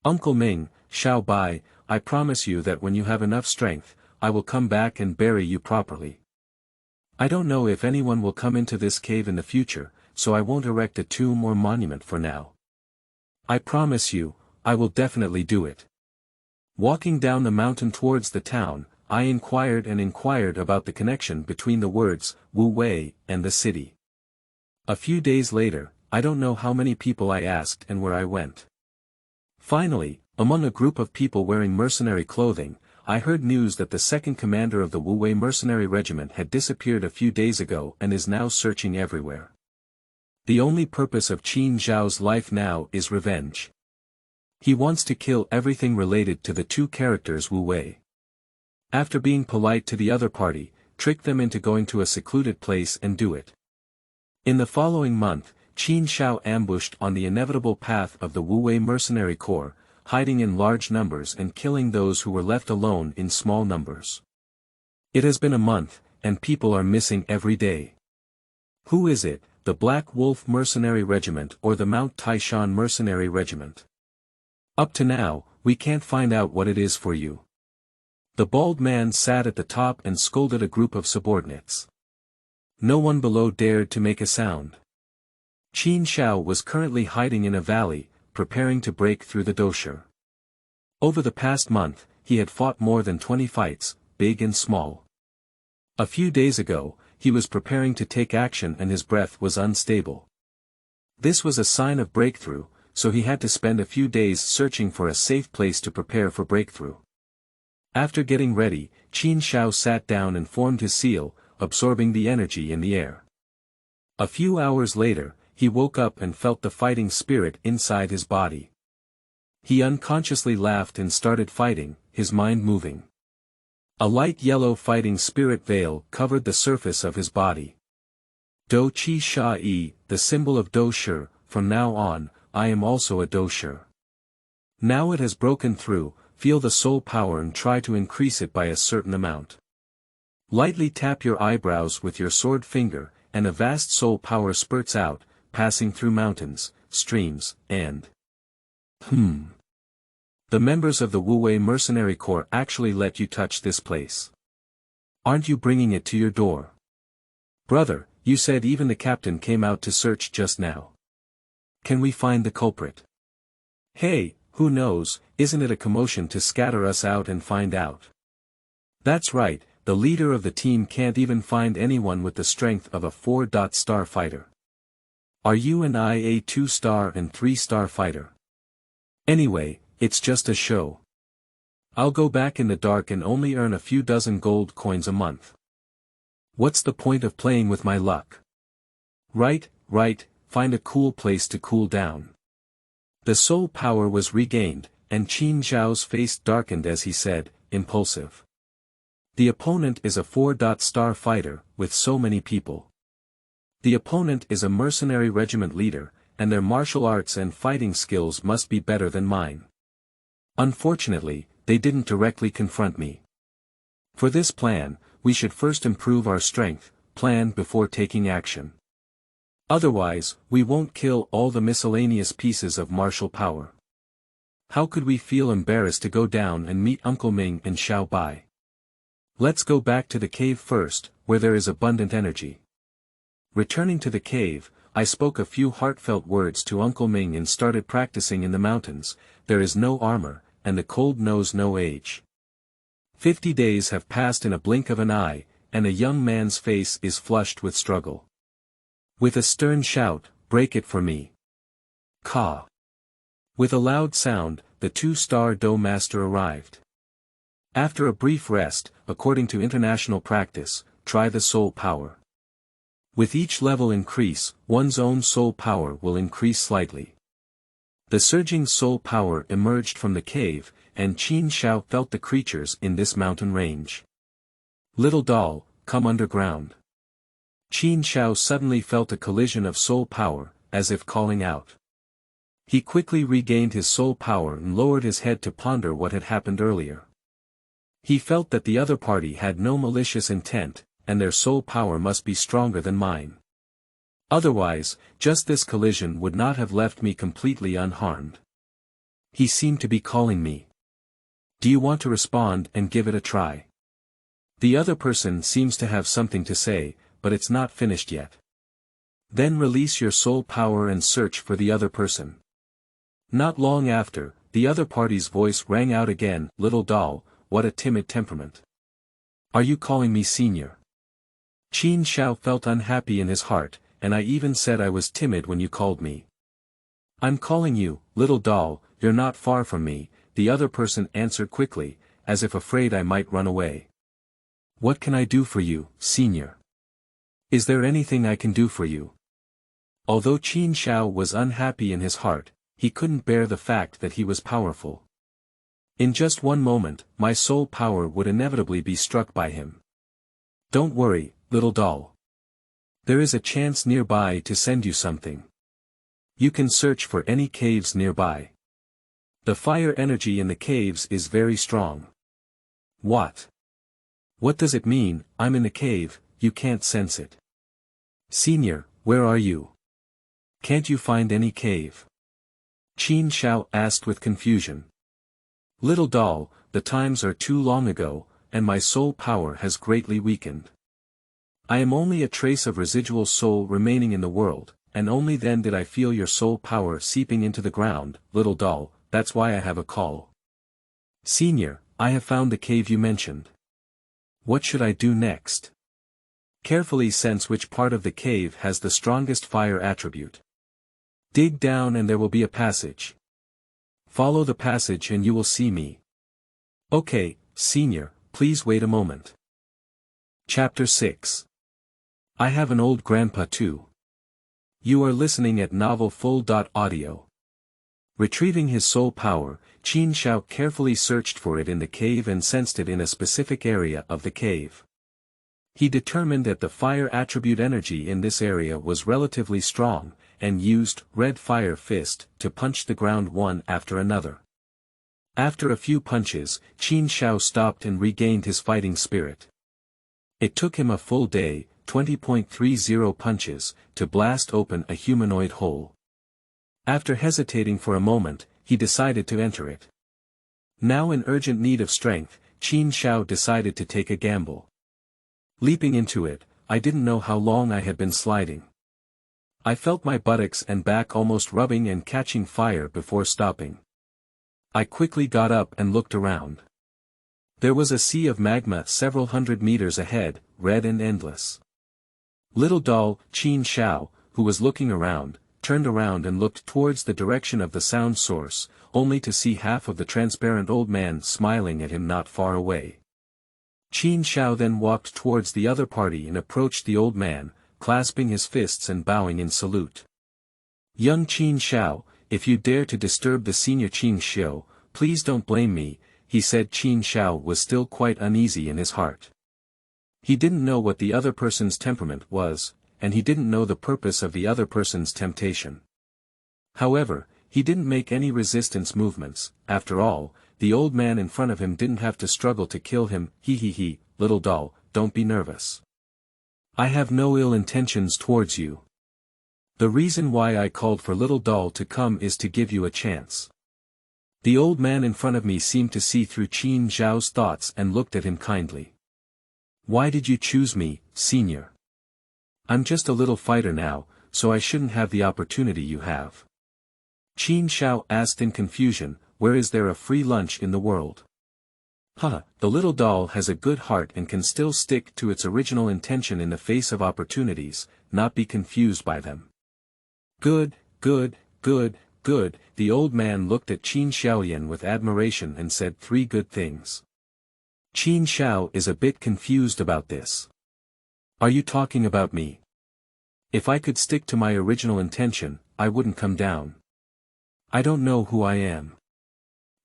Uncle Ming, Xiao Bai, I promise you that when you have enough strength, I will come back and bury you properly. I don't know if anyone will come into this cave in the future, so I won't erect a tomb or monument for now. I promise you, I will definitely do it. Walking down the mountain towards the town, I inquired about the connection between the words, Wu Wei, and the city. A few days later, I don't know how many people I asked and where I went. Finally, among a group of people wearing mercenary clothing, I heard news that the second commander of the Wu Wei mercenary regiment had disappeared a few days ago and is now searching everywhere. The only purpose of Qin Zhao's life now is revenge. He wants to kill everything related to the two characters Wu Wei. After being polite to the other party, trick them into going to a secluded place and do it. In the following month, Qin Xiao ambushed on the inevitable path of the Wu Wei mercenary corps, hiding in large numbers and killing those who were left alone in small numbers. It has been a month, and people are missing every day. Who is it, the Black Wolf Mercenary Regiment or the Mount Taishan Mercenary Regiment? Up to now, we can't find out what it is for you. The bald man sat at the top and scolded a group of subordinates. No one below dared to make a sound. Qin Xiao was currently hiding in a valley, preparing to break through the Doshi. Over the past month, he had fought more than 20 fights, big and small. A few days ago, he was preparing to take action and his breath was unstable. This was a sign of breakthrough, so he had to spend a few days searching for a safe place to prepare for breakthrough. After getting ready, Qin Xiao sat down and formed his seal, absorbing the energy in the air. A few hours later, he woke up and felt the fighting spirit inside his body. He unconsciously laughed and started fighting, his mind moving. A light yellow fighting spirit veil covered the surface of his body. Dou Qi Sha Yi, the symbol of Dou Shi, from now on, I am also a Dou Shi. Now it has broken through, feel the soul power and try to increase it by a certain amount. Lightly tap your eyebrows with your sword finger, and a vast soul power spurts out, passing through mountains, streams, and... The members of the Wu Wei Mercenary Corps actually let you touch this place. Aren't you bringing it to your door? Brother, you said even the captain came out to search just now. Can we find the culprit? Hey, who knows, isn't it a commotion to scatter us out and find out? That's right, the leader of the team can't even find anyone with the strength of a 4-star fighter. Are you and I a 2-star and 3-star fighter? Anyway, it's just a show. I'll go back in the dark and only earn a few dozen gold coins a month. What's the point of playing with my luck? Right, find a cool place to cool down. The soul power was regained, and Qin Zhao's face darkened as he said, impulsive. The opponent is a 4-star fighter, with so many people. The opponent is a mercenary regiment leader, and their martial arts and fighting skills must be better than mine. Unfortunately, they didn't directly confront me. For this plan, we should first improve our strength, plan before taking action. Otherwise, we won't kill all the miscellaneous pieces of martial power. How could we feel embarrassed to go down and meet Uncle Ming and Xiao Bai? Let's go back to the cave first, where there is abundant energy. Returning to the cave, I spoke a few heartfelt words to Uncle Ming and started practicing in the mountains. There is no armor, and the cold knows no age. 50 days have passed in a blink of an eye, and a young man's face is flushed with struggle. With a stern shout, break it for me. Ka. With a loud sound, the 2-star Dou Master arrived. After a brief rest, according to international practice, try the soul power. With each level increase, one's own soul power will increase slightly. The surging soul power emerged from the cave, and Qin Xiao felt the creatures in this mountain range. Little doll, come underground. Qin Xiao suddenly felt a collision of soul power, as if calling out. He quickly regained his soul power and lowered his head to ponder what had happened earlier. He felt that the other party had no malicious intent, and their soul power must be stronger than mine. Otherwise, just this collision would not have left me completely unharmed. He seemed to be calling me. Do you want to respond and give it a try? The other person seems to have something to say, but it's not finished yet. Then release your soul power and search for the other person. Not long after, the other party's voice rang out again, little doll, what a timid temperament. Are you calling me senior? Qin Xiao felt unhappy in his heart, and I even said I was timid when you called me. I'm calling you, little doll, you're not far from me, the other person answered quickly, as if afraid I might run away. What can I do for you, senior? Is there anything I can do for you? Although Qin Xiao was unhappy in his heart, he couldn't bear the fact that he was powerful. In just one moment, my soul power would inevitably be struck by him. Don't worry, little doll. There is a chance nearby to send you something. You can search for any caves nearby. The fire energy in the caves is very strong. What? What does it mean? I'm in the cave, you can't sense it. Senior, where are you? Can't you find any cave? Qin Xiao asked with confusion. Little doll, the times are too long ago, and my soul power has greatly weakened. I am only a trace of residual soul remaining in the world, and only then did I feel your soul power seeping into the ground, little doll, that's why I have a call. Senior, I have found the cave you mentioned. What should I do next? Carefully sense which part of the cave has the strongest fire attribute. Dig down and there will be a passage. Follow the passage and you will see me. Okay, senior, please wait a moment. Chapter 6. I have an old grandpa too. You are listening at novelfull.audio. Retrieving his soul power, Qin Xiao carefully searched for it in the cave and sensed it in a specific area of the cave. He determined that the fire attribute energy in this area was relatively strong, and used Red Fire Fist to punch the ground one after another. After a few punches, Qin Xiao stopped and regained his fighting spirit. It took him a full day, 20.30 punches, to blast open a humanoid hole. After hesitating for a moment, he decided to enter it. Now in urgent need of strength, Qin Xiao decided to take a gamble. Leaping into it, I didn't know how long I had been sliding. I felt my buttocks and back almost rubbing and catching fire before stopping. I quickly got up and looked around. There was a sea of magma several hundred meters ahead, red and endless. Little doll, Qin Xiao, who was looking around, turned around and looked towards the direction of the sound source, only to see half of the transparent old man smiling at him not far away. Qin Xiao then walked towards the other party and approached the old man, clasping his fists and bowing in salute. Young Qin Xiao, if you dare to disturb the senior Qin Xiao, please don't blame me, he said. Qin Xiao was still quite uneasy in his heart. He didn't know what the other person's temperament was, and he didn't know the purpose of the other person's temptation. However, he didn't make any resistance movements. After all, the old man in front of him didn't have to struggle to kill him. He, little doll, don't be nervous. I have no ill intentions towards you. The reason why I called for little doll to come is to give you a chance. The old man in front of me seemed to see through Qin Xiao's thoughts and looked at him kindly. Why did you choose me, senior? I'm just a little fighter now, so I shouldn't have the opportunity you have. Qin Xiao asked in confusion, where is there a free lunch in the world? The little doll has a good heart and can still stick to its original intention in the face of opportunities, not be confused by them. Good. The old man looked at Xiao Yan with admiration and said 3 good things. Qin Xiao is a bit confused about this. Are you talking about me? If I could stick to my original intention, I wouldn't come down. I don't know who I am.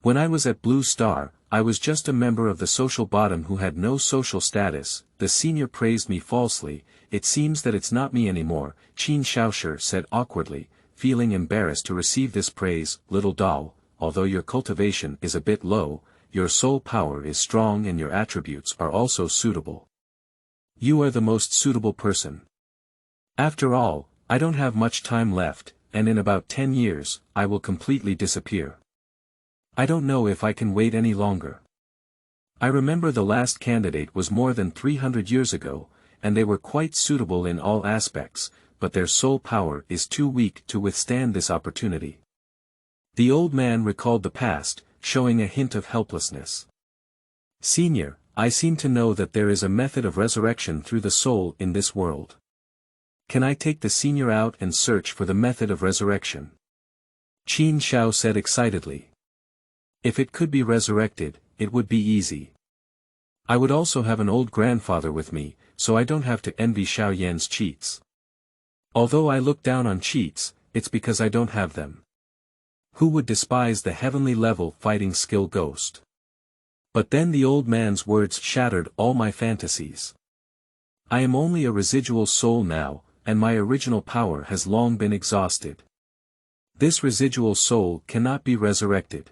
When I was at Blue Star, I was just a member of the social bottom who had no social status. The senior praised me falsely. It seems that it's not me anymore, Qin Xiaosher said awkwardly, feeling embarrassed to receive this praise, little doll. Although your cultivation is a bit low, your soul power is strong and your attributes are also suitable. You are the most suitable person. After all, I don't have much time left, and in about 10 years, I will completely disappear. I don't know if I can wait any longer. I remember the last candidate was more than 300 years ago, and they were quite suitable in all aspects, but their soul power is too weak to withstand this opportunity. The old man recalled the past, showing a hint of helplessness. Senior, I seem to know that there is a method of resurrection through the soul in this world. Can I take the senior out and search for the method of resurrection? Qin Xiao said excitedly. If it could be resurrected, it would be easy. I would also have an old grandfather with me, so I don't have to envy Xiao Yan's cheats. Although I look down on cheats, it's because I don't have them. Who would despise the heavenly level fighting skill ghost? But then the old man's words shattered all my fantasies. I am only a residual soul now, and my original power has long been exhausted. This residual soul cannot be resurrected.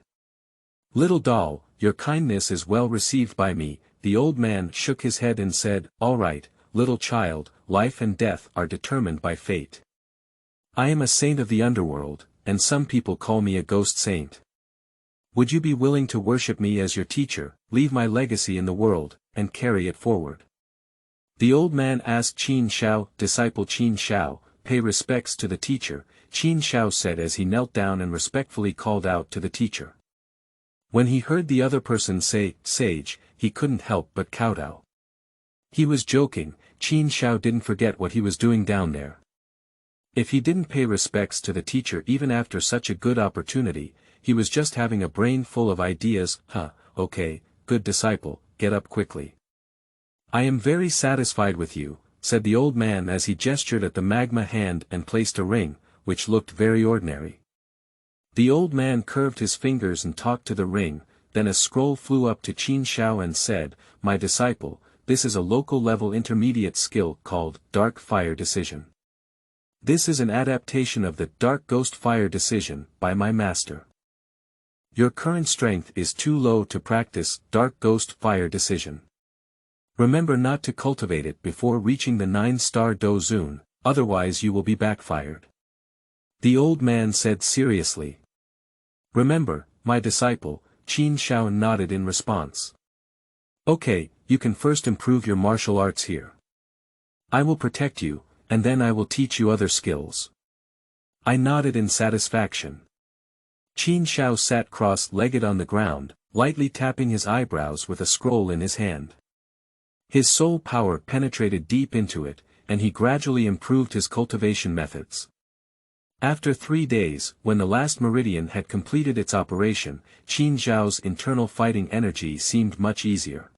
Little doll, your kindness is well received by me. The old man shook his head and said, all right, little child, life and death are determined by fate. I am a saint of the underworld, and some people call me a ghost saint. Would you be willing to worship me as your teacher, leave my legacy in the world, and carry it forward? The old man asked Qin Xiao, disciple Qin Xiao, pay respects to the teacher, Qin Xiao said as he knelt down and respectfully called out to the teacher. When he heard the other person say, sage, he couldn't help but kowtow. He was joking, Qin Xiao didn't forget what he was doing down there. If he didn't pay respects to the teacher even after such a good opportunity, he was just having a brain full of ideas. Okay, good disciple, get up quickly. I am very satisfied with you, said the old man as he gestured at the magma hand and placed a ring, which looked very ordinary. The old man curved his fingers and talked to the ring, then a scroll flew up to Qin Xiao and said, my disciple, this is a local level intermediate skill called Dark Fire Decision. This is an adaptation of the Dark Ghost Fire Decision by my master. Your current strength is too low to practice Dark Ghost Fire Decision. Remember not to cultivate it before reaching the 9-star Do Zun, otherwise you will be backfired. The old man said seriously. Remember, my disciple, Qin Xiao nodded in response. Okay, you can first improve your martial arts here. I will protect you, and then I will teach you other skills. I nodded in satisfaction. Qin Xiao sat cross-legged on the ground, lightly tapping his eyebrows with a scroll in his hand. His soul power penetrated deep into it, and he gradually improved his cultivation methods. After 3 days, when the last meridian had completed its operation, Qin Xiao's internal fighting energy seemed much easier.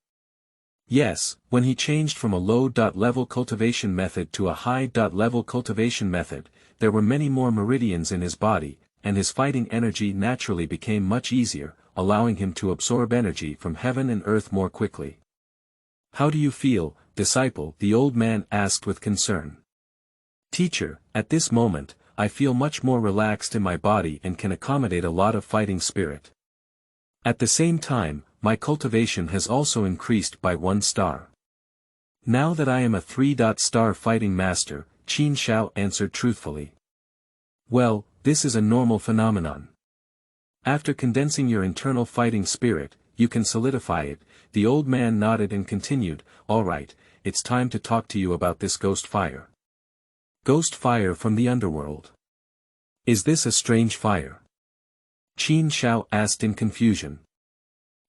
Yes, when he changed from a low-level cultivation method to a high-level cultivation method, there were many more meridians in his body, and his fighting energy naturally became much easier, allowing him to absorb energy from heaven and earth more quickly. How do you feel, disciple? The old man asked with concern. Teacher, at this moment, I feel much more relaxed in my body and can accommodate a lot of fighting spirit. At the same time, my cultivation has also increased by 1 star. Now that I am a 3-star fighting master, Qin Xiao answered truthfully. Well, this is a normal phenomenon. After condensing your internal fighting spirit, you can solidify it. The old man nodded and continued, all right, it's time to talk to you about this ghost fire. Ghost fire from the underworld. Is this a strange fire? Qin Xiao asked in confusion.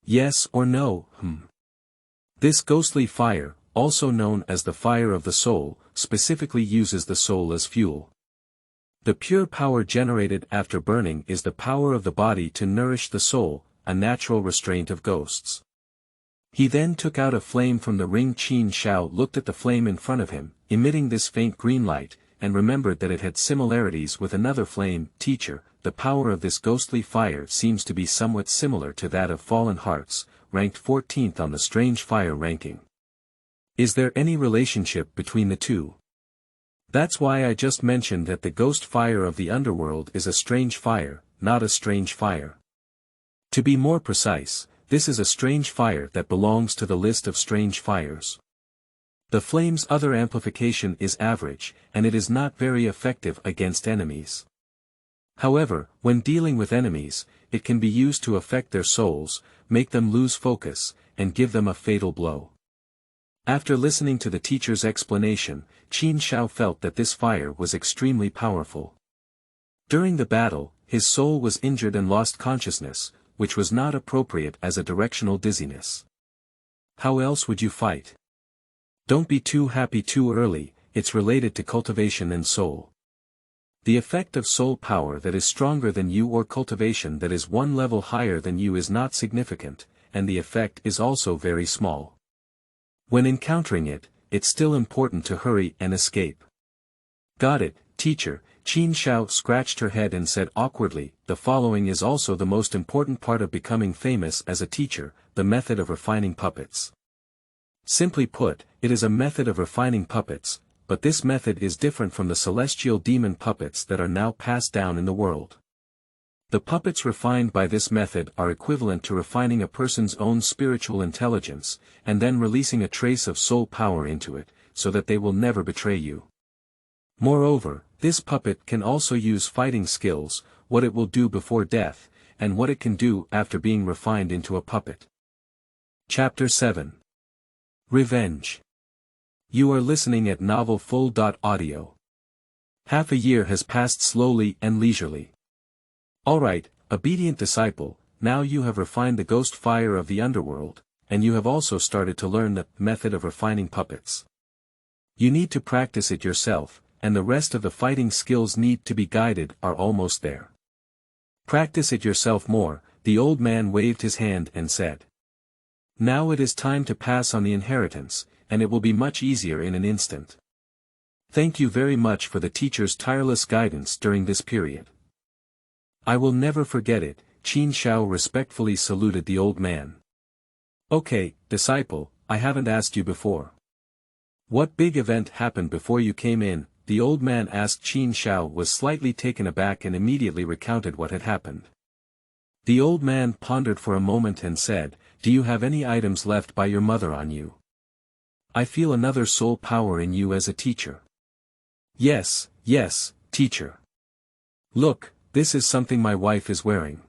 Yes or no, This ghostly fire, also known as the fire of the soul, specifically uses the soul as fuel. The pure power generated after burning is the power of the body to nourish the soul, a natural restraint of ghosts. He then took out a flame from the ring. Qin Xiao looked at the flame in front of him, emitting this faint green light, and remembered that it had similarities with another flame. Teacher, the power of this ghostly fire seems to be somewhat similar to that of fallen hearts, ranked 14th on the strange fire ranking. Is there any relationship between the two? That's why I just mentioned that the ghost fire of the underworld is a strange fire, not a strange fire. To be more precise, this is a strange fire that belongs to the list of strange fires. The flame's other amplification is average, and it is not very effective against enemies. However, when dealing with enemies, it can be used to affect their souls, make them lose focus, and give them a fatal blow. After listening to the teacher's explanation, Qin Xiao felt that this fire was extremely powerful. During the battle, his soul was injured and lost consciousness, which was not appropriate as a directional dizziness. How else would you fight? Don't be too happy too early, it's related to cultivation and soul. The effect of soul power that is stronger than you or cultivation that is one level higher than you is not significant, and the effect is also very small. When encountering it, it's still important to hurry and escape. Got it, teacher. Qin Xiao scratched her head and said awkwardly, the following is also the most important part of becoming famous as a teacher, the method of refining puppets. Simply put, it is a method of refining puppets, but this method is different from the celestial demon puppets that are now passed down in the world. The puppets refined by this method are equivalent to refining a person's own spiritual intelligence, and then releasing a trace of soul power into it, so that they will never betray you. Moreover, this puppet can also use fighting skills, what it will do before death, and what it can do after being refined into a puppet. Chapter 7. Revenge. You are listening at novelfull.audio. Half a year has passed slowly and leisurely. Alright, obedient disciple, now you have refined the ghost fire of the underworld, and you have also started to learn the method of refining puppets. You need to practice it yourself, and the rest of the fighting skills need to be guided are almost there. Practice it yourself more, the old man waved his hand and said. Now it is time to pass on the inheritance, and it will be much easier in an instant. Thank you very much for the teacher's tireless guidance during this period. I will never forget it. Qin Xiao respectfully saluted the old man. Okay, disciple, I haven't asked you before. What big event happened before you came in? The old man asked. Qin Xiao was slightly taken aback and immediately recounted what had happened. The old man pondered for a moment and said, do you have any items left by your mother on you? I feel another soul power in you as a teacher. Yes, teacher. Look, this is something my wife is wearing.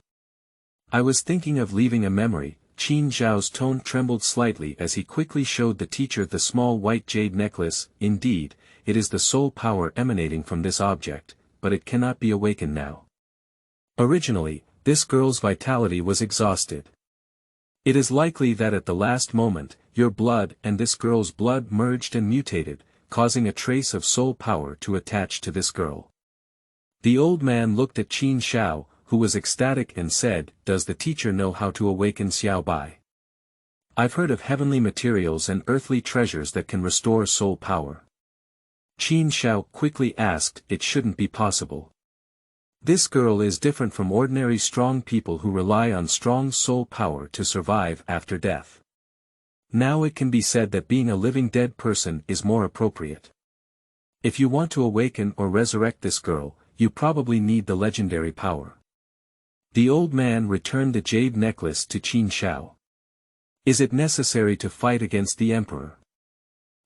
I was thinking of leaving a memory. Qin Xiao's tone trembled slightly as he quickly showed the teacher the small white jade necklace. Indeed, it is the soul power emanating from this object, but it cannot be awakened now. Originally, this girl's vitality was exhausted. It is likely that at the last moment, your blood and this girl's blood merged and mutated, causing a trace of soul power to attach to this girl. The old man looked at Qin Xiao, who was ecstatic and said, does the teacher know how to awaken Xiao Bai? I've heard of heavenly materials and earthly treasures that can restore soul power. Qin Xiao quickly asked, it shouldn't be possible. This girl is different from ordinary strong people who rely on strong soul power to survive after death. Now it can be said that being a living dead person is more appropriate. If you want to awaken or resurrect this girl, you probably need the legendary power. The old man returned the jade necklace to Qin Xiao. Is it necessary to fight against the emperor?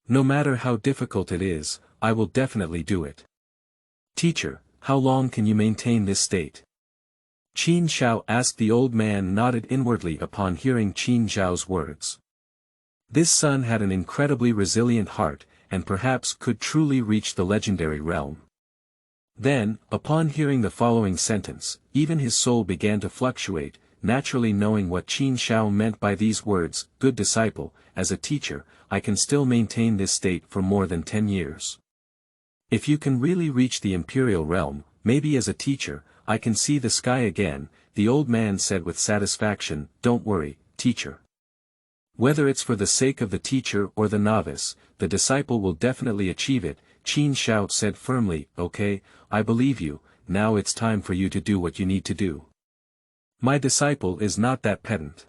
No matter how difficult it is, I will definitely do it. Teacher, how long can you maintain this state? Qin Xiao asked. The old man nodded inwardly upon hearing Qin Xiao's words. This son had an incredibly resilient heart, and perhaps could truly reach the legendary realm. Then, upon hearing the following sentence, even his soul began to fluctuate, naturally knowing what Qin Xiao meant by these words. Good disciple, as a teacher, I can still maintain this state for more than 10 years. If you can really reach the imperial realm, maybe as a teacher, I can see the sky again, the old man said with satisfaction. Don't worry, teacher. Whether it's for the sake of the teacher or the novice, the disciple will definitely achieve it. Qin Xiao said firmly. Okay, I believe you, now it's time for you to do what you need to do. My disciple is not that pedant.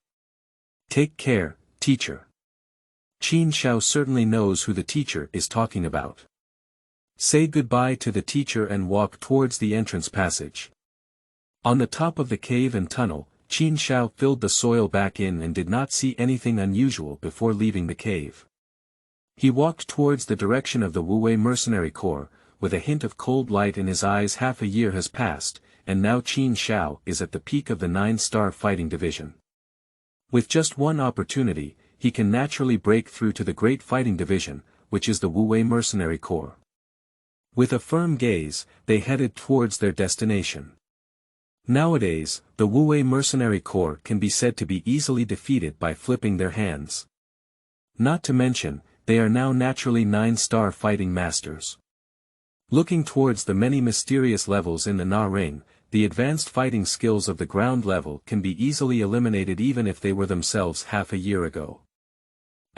Take care, teacher. Qin Xiao certainly knows who the teacher is talking about. Say goodbye to the teacher and walk towards the entrance passage. On the top of the cave and tunnel, Qin Xiao filled the soil back in and did not see anything unusual before leaving the cave. He walked towards the direction of the Wuwei Mercenary Corps, with a hint of cold light in his eyes. Half a year has passed, and now Qin Xiao is at the peak of the 9-star fighting division. With just one opportunity, he can naturally break through to the Great Fighting Division, which is the Wuwei Mercenary Corps. With a firm gaze, they headed towards their destination. Nowadays, the Wuwei Mercenary Corps can be said to be easily defeated by flipping their hands. Not to mention, they are now naturally 9-star fighting masters. Looking towards the many mysterious levels in the Na Ring, the advanced fighting skills of the ground level can be easily eliminated even if they were themselves half a year ago.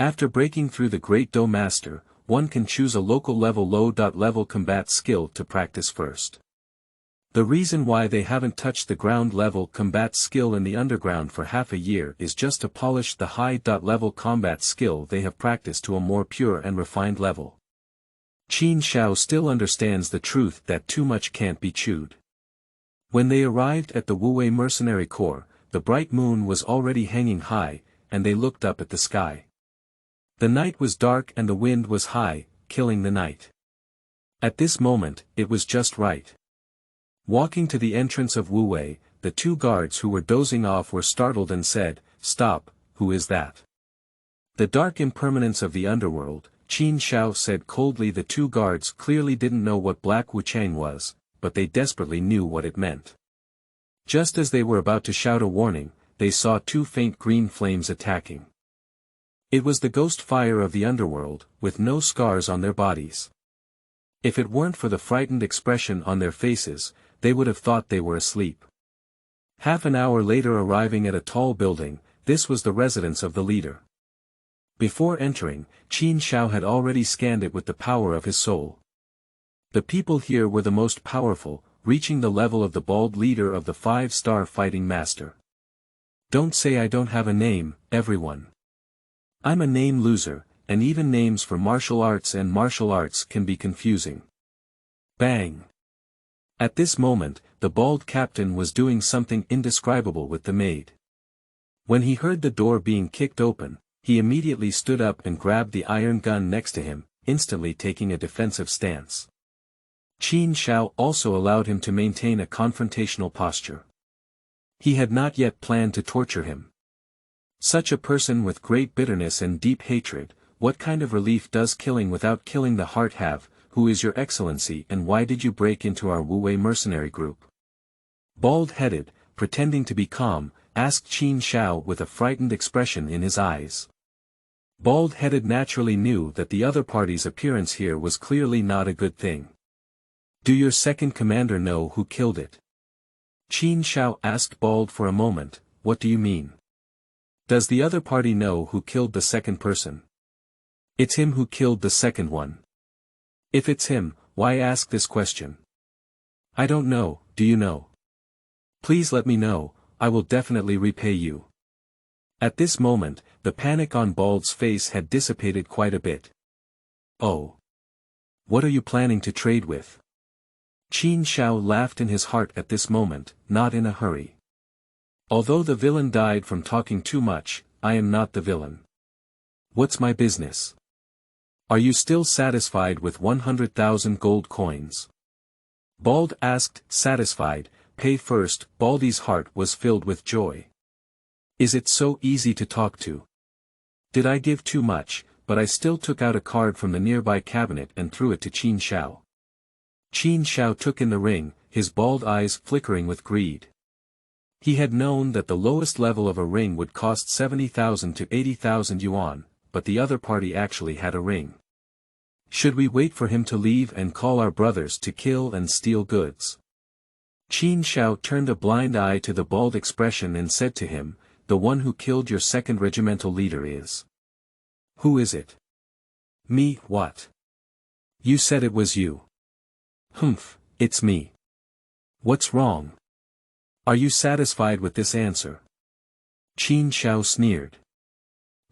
After breaking through the Great Dou Master, one can choose a local level low-level combat skill to practice first. The reason why they haven't touched the ground level combat skill in the underground for half a year is just to polish the high-level combat skill they have practiced to a more pure and refined level. Qin Xiao still understands the truth that too much can't be chewed. When they arrived at the Wuwei Mercenary Corps, the bright moon was already hanging high, and they looked up at the sky. The night was dark and the wind was high, killing the night. At this moment, it was just right. Walking to the entrance of Wuwei, the two guards who were dozing off were startled and said, "Stop, who is that?" The dark impermanence of the underworld, Qin Xiao said coldly. The two guards clearly didn't know what Black Wuchang was, but they desperately knew what it meant. Just as they were about to shout a warning, they saw two faint green flames attacking. It was the ghost fire of the underworld, with no scars on their bodies. If it weren't for the frightened expression on their faces, they would have thought they were asleep. Half an hour later, arriving at a tall building, this was the residence of the leader. Before entering, Qin Xiao had already scanned it with the power of his soul. The people here were the most powerful, reaching the level of the bald leader of the 5-star fighting master. Don't say I don't have a name, everyone. I'm a name loser, and even names for martial arts and martial arts can be confusing. Bang! At this moment, the bald captain was doing something indescribable with the maid. When he heard the door being kicked open, he immediately stood up and grabbed the iron gun next to him, instantly taking a defensive stance. Qin Xiao also allowed him to maintain a confrontational posture. He had not yet planned to torture him. Such a person with great bitterness and deep hatred, what kind of relief does killing without killing the heart have? Who is your excellency and why did you break into our Wuwei mercenary group? Bald-headed, pretending to be calm, asked Qin Xiao with a frightened expression in his eyes. Bald-headed naturally knew that the other party's appearance here was clearly not a good thing. Do your second commander know who killed it? Qin Xiao asked Bald for a moment. What do you mean? Does the other party know who killed the second person? It's him who killed the second one. If it's him, why ask this question? I don't know, do you know? Please let me know, I will definitely repay you. At this moment, the panic on Bald's face had dissipated quite a bit. Oh. What are you planning to trade with? Qin Xiao laughed in his heart at this moment, not in a hurry. Although the villain died from talking too much, I am not the villain. What's my business? Are you still satisfied with 100,000 gold coins? Bald asked, satisfied, pay first. Baldy's heart was filled with joy. Is it so easy to talk to? Did I give too much? But I still took out a card from the nearby cabinet and threw it to Qin Xiao. Qin Xiao took in the ring, his bald eyes flickering with greed. He had known that the lowest level of a ring would cost 70,000 to 80,000 yuan, but the other party actually had a ring. Should we wait for him to leave and call our brothers to kill and steal goods? Qin Xiao turned a blind eye to the bald expression and said to him, the one who killed your second regimental leader is. Who is it? Me, what? You said it was you. Humph, it's me. What's wrong? Are you satisfied with this answer? Qin Xiao sneered.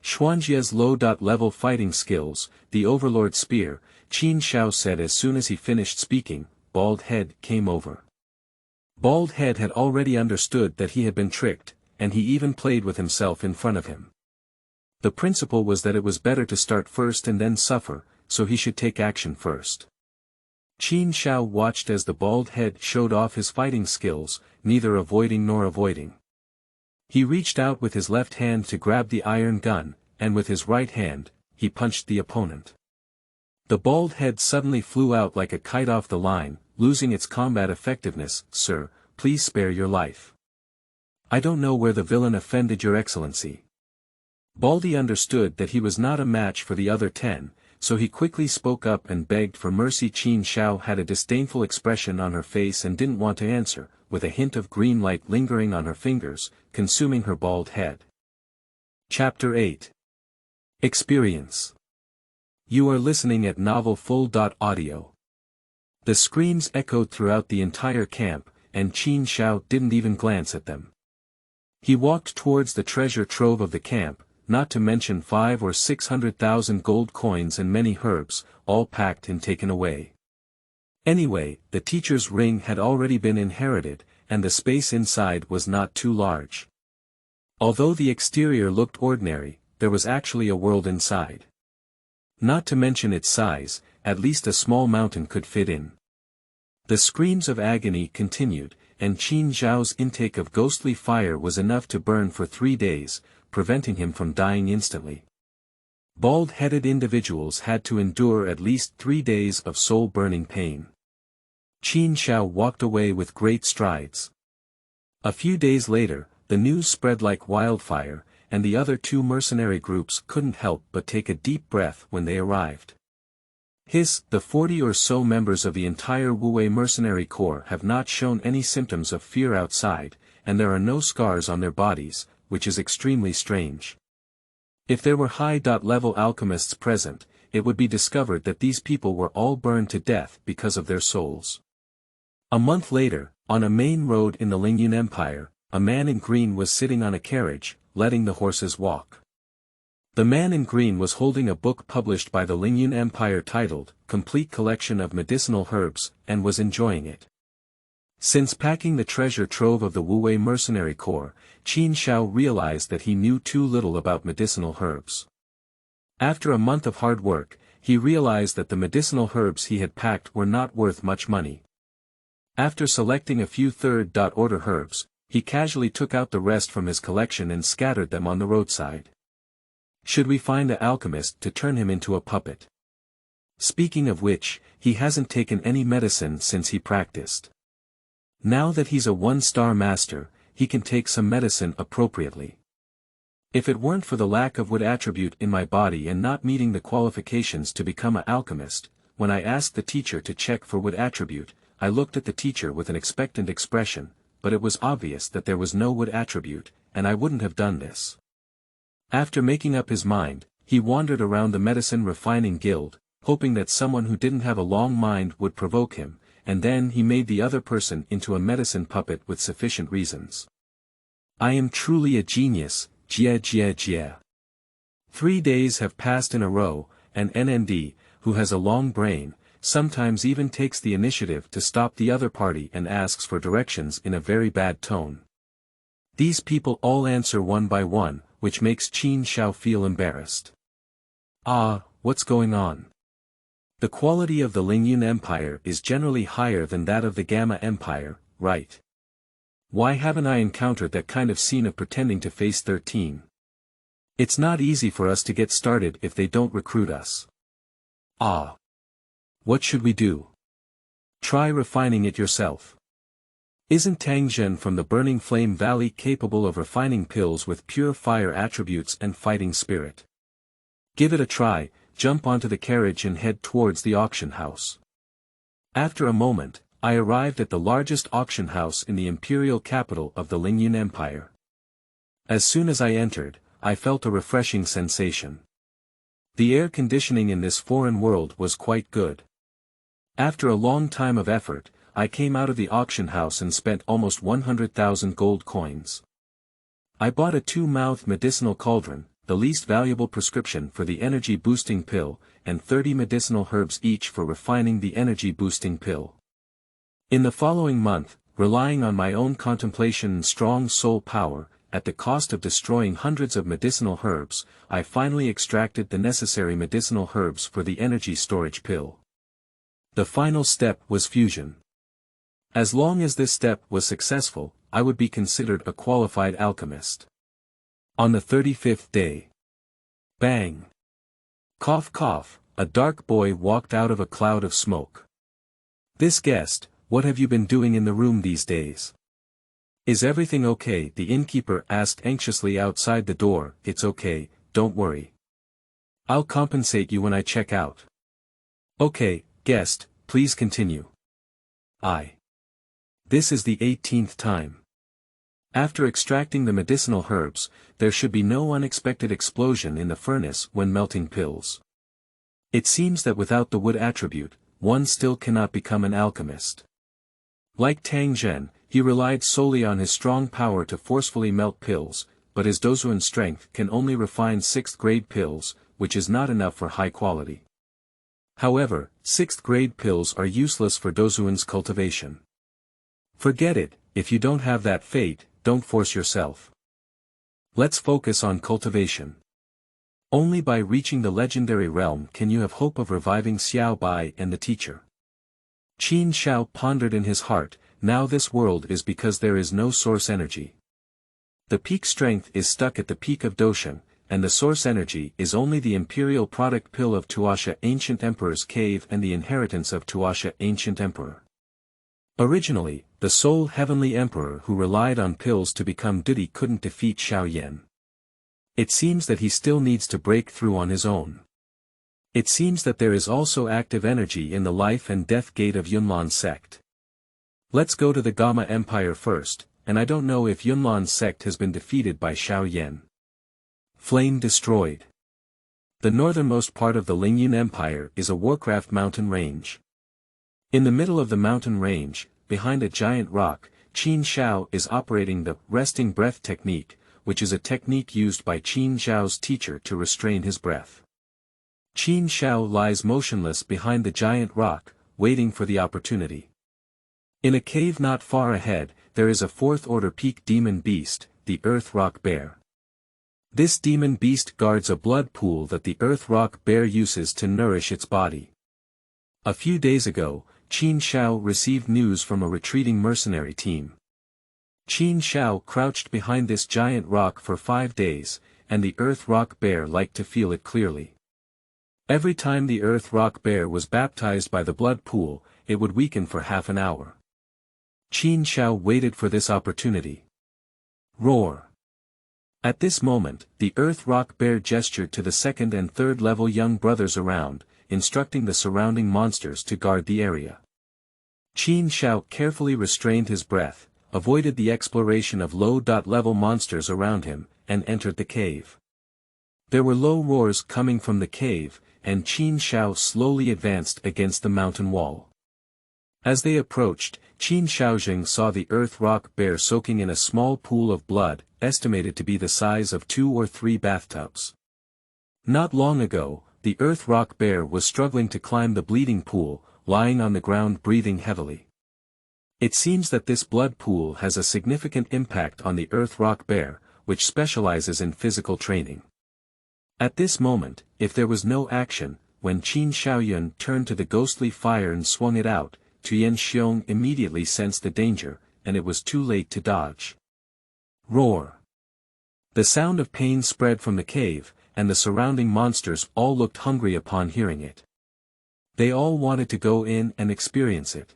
Xuanjia's low-level fighting skills, the Overlord Spear, Qin Xiao said as soon as he finished speaking. Bald Head came over. Bald Head had already understood that he had been tricked, and he even played with himself in front of him. The principle was that it was better to start first and then suffer, so he should take action first. Qin Xiao watched as the Bald Head showed off his fighting skills, neither avoiding nor avoiding. He reached out with his left hand to grab the iron gun, and with his right hand, he punched the opponent. The Bald Head suddenly flew out like a kite off the line, losing its combat effectiveness. Sir, please spare your life. I don't know where the villain offended your excellency. Baldy understood that he was not a match for the other 10, so he quickly spoke up and begged for mercy. Qin Xiao had a disdainful expression on her face and didn't want to answer, with a hint of green light lingering on her fingers, consuming her bald head. Chapter 8. Experience. You are listening at Novel Full.audio. The screams echoed throughout the entire camp, and Qin Xiao didn't even glance at them. He walked towards the treasure trove of the camp, not to mention 500,000 or 600,000 gold coins and many herbs, all packed and taken away. Anyway, the teacher's ring had already been inherited, and the space inside was not too large. Although the exterior looked ordinary, there was actually a world inside. Not to mention its size, at least a small mountain could fit in. The screams of agony continued, and Qin Xiao's intake of ghostly fire was enough to burn for 3 days, preventing him from dying instantly. Bald-headed individuals had to endure at least 3 days of soul-burning pain. Qin Xiao walked away with great strides. A few days later, the news spread like wildfire, and the other 2 mercenary groups couldn't help but take a deep breath when they arrived. The 40 or so members of the entire Wu-Wei mercenary corps have not shown any symptoms of fear outside, and there are no scars on their bodies, which is extremely strange. If there were high-level alchemists present, it would be discovered that these people were all burned to death because of their souls. A month later, on a main road in the Lingyun Empire, a man in green was sitting on a carriage, letting the horses walk. The man in green was holding a book published by the Lingyun Empire titled, Complete Collection of Medicinal Herbs, and was enjoying it. Since packing the treasure trove of the Wu-Wei mercenary corps, Qin Xiao realized that he knew too little about medicinal herbs. After a month of hard work, he realized that the medicinal herbs he had packed were not worth much money. After selecting a few third-order herbs, he casually took out the rest from his collection and scattered them on the roadside. Should we find an alchemist to turn him into a puppet? Speaking of which, he hasn't taken any medicine since he practiced. Now that he's a 1-star master, he can take some medicine appropriately. If it weren't for the lack of wood attribute in my body and not meeting the qualifications to become an alchemist, when I asked the teacher to check for wood attribute, I looked at the teacher with an expectant expression, but it was obvious that there was no wood attribute, and I wouldn't have done this. After making up his mind, he wandered around the medicine refining guild, hoping that someone who didn't have a long mind would provoke him, and then he made the other person into a medicine puppet with sufficient reasons. I am truly a genius, jia. 3 days have passed in a row, and NND, who has a long brain, sometimes even takes the initiative to stop the other party and asks for directions in a very bad tone. These people all answer one by one, which makes Qin Xiao feel embarrassed. What's going on? The quality of the Lingyun Empire is generally higher than that of the Gamma Empire, right? Why haven't I encountered that kind of scene of pretending to face 13? It's not easy for us to get started if they don't recruit us. What should we do? Try refining it yourself. Isn't Tang Zhen from the Burning Flame Valley capable of refining pills with pure fire attributes and fighting spirit? Give it a try, jump onto the carriage and head towards the auction house. After a moment, I arrived at the largest auction house in the imperial capital of the Lingyun Empire. As soon as I entered, I felt a refreshing sensation. The air conditioning in this foreign world was quite good. After a long time of effort, I came out of the auction house and spent almost 100,000 gold coins. I bought a 2-mouthed medicinal cauldron, the least valuable prescription for the energy-boosting pill, and 30 medicinal herbs each for refining the energy-boosting pill. In the following month, relying on my own contemplation and strong soul power, at the cost of destroying hundreds of medicinal herbs, I finally extracted the necessary medicinal herbs for the energy storage pill. The final step was fusion. As long as this step was successful, I would be considered a qualified alchemist. On the 35th day. Bang! Cough cough, a dark boy walked out of a cloud of smoke. This guest, what have you been doing in the room these days? Is everything okay? The innkeeper asked anxiously outside the door. It's okay, don't worry. I'll compensate you when I check out. Okay, guest, please continue. This is the 18th time. After extracting the medicinal herbs, there should be no unexpected explosion in the furnace when melting pills. It seems that without the wood attribute, one still cannot become an alchemist. Like Tang Zhen, he relied solely on his strong power to forcefully melt pills, but his Douzhuan strength can only refine 6th-grade pills, which is not enough for high quality. However, 6th-grade pills are useless for Douzhuan's cultivation. Forget it, if you don't have that fate, don't force yourself. Let's focus on cultivation. Only by reaching the legendary realm can you have hope of reviving Xiao Bai and the teacher. Qin Xiao pondered in his heart, now this world is because there is no source energy. The peak strength is stuck at the peak of Dou Sheng, and the source energy is only the imperial product pill of Tuasha Ancient Emperor's cave and the inheritance of Tuasha Ancient Emperor. Originally, the sole heavenly emperor who relied on pills to become Doudi couldn't defeat Xiao Yan. It seems that he still needs to break through on his own. It seems that there is also active energy in the life and death gate of Yunlan's sect. Let's go to the Gamma Empire first, and I don't know if Yunlan's sect has been defeated by Xiao Yan. Flame destroyed. The northernmost part of the Lingyun Empire is a Warcraft mountain range. In the middle of the mountain range, behind a giant rock, Qin Xiao is operating the resting breath technique, which is a technique used by Qin Xiao's teacher to restrain his breath. Qin Xiao lies motionless behind the giant rock, waiting for the opportunity. In a cave not far ahead, there is a 4th-order peak demon beast, the Earth Rock Bear. This demon beast guards a blood pool that the Earth Rock Bear uses to nourish its body. A few days ago, Qin Xiao received news from a retreating mercenary team. Qin Xiao crouched behind this giant rock for 5 days, and the Earth Rock Bear liked to feel it clearly. Every time the Earth Rock Bear was baptized by the blood pool, it would weaken for half an hour. Qin Xiao waited for this opportunity. Roar! At this moment, the Earth Rock Bear gestured to the 2nd and 3rd level young brothers around, instructing the surrounding monsters to guard the area. Qin Xiao carefully restrained his breath, avoided the exploration of low-level monsters around him, and entered the cave. There were low roars coming from the cave, and Qin Xiao slowly advanced against the mountain wall. As they approached, Qin Xiaozheng saw the Earth Rock Bear soaking in a small pool of blood, estimated to be the size of 2 or 3 bathtubs. Not long ago, the Earth Rock Bear was struggling to climb the bleeding pool, lying on the ground breathing heavily. It seems that this blood pool has a significant impact on the Earth Rock Bear, which specializes in physical training. At this moment, if there was no action, when Qin Xiaoyun turned to the ghostly fire and swung it out, Tuyen Xiong immediately sensed the danger, and it was too late to dodge. Roar! The sound of pain spread from the cave, and the surrounding monsters all looked hungry upon hearing it. They all wanted to go in and experience it.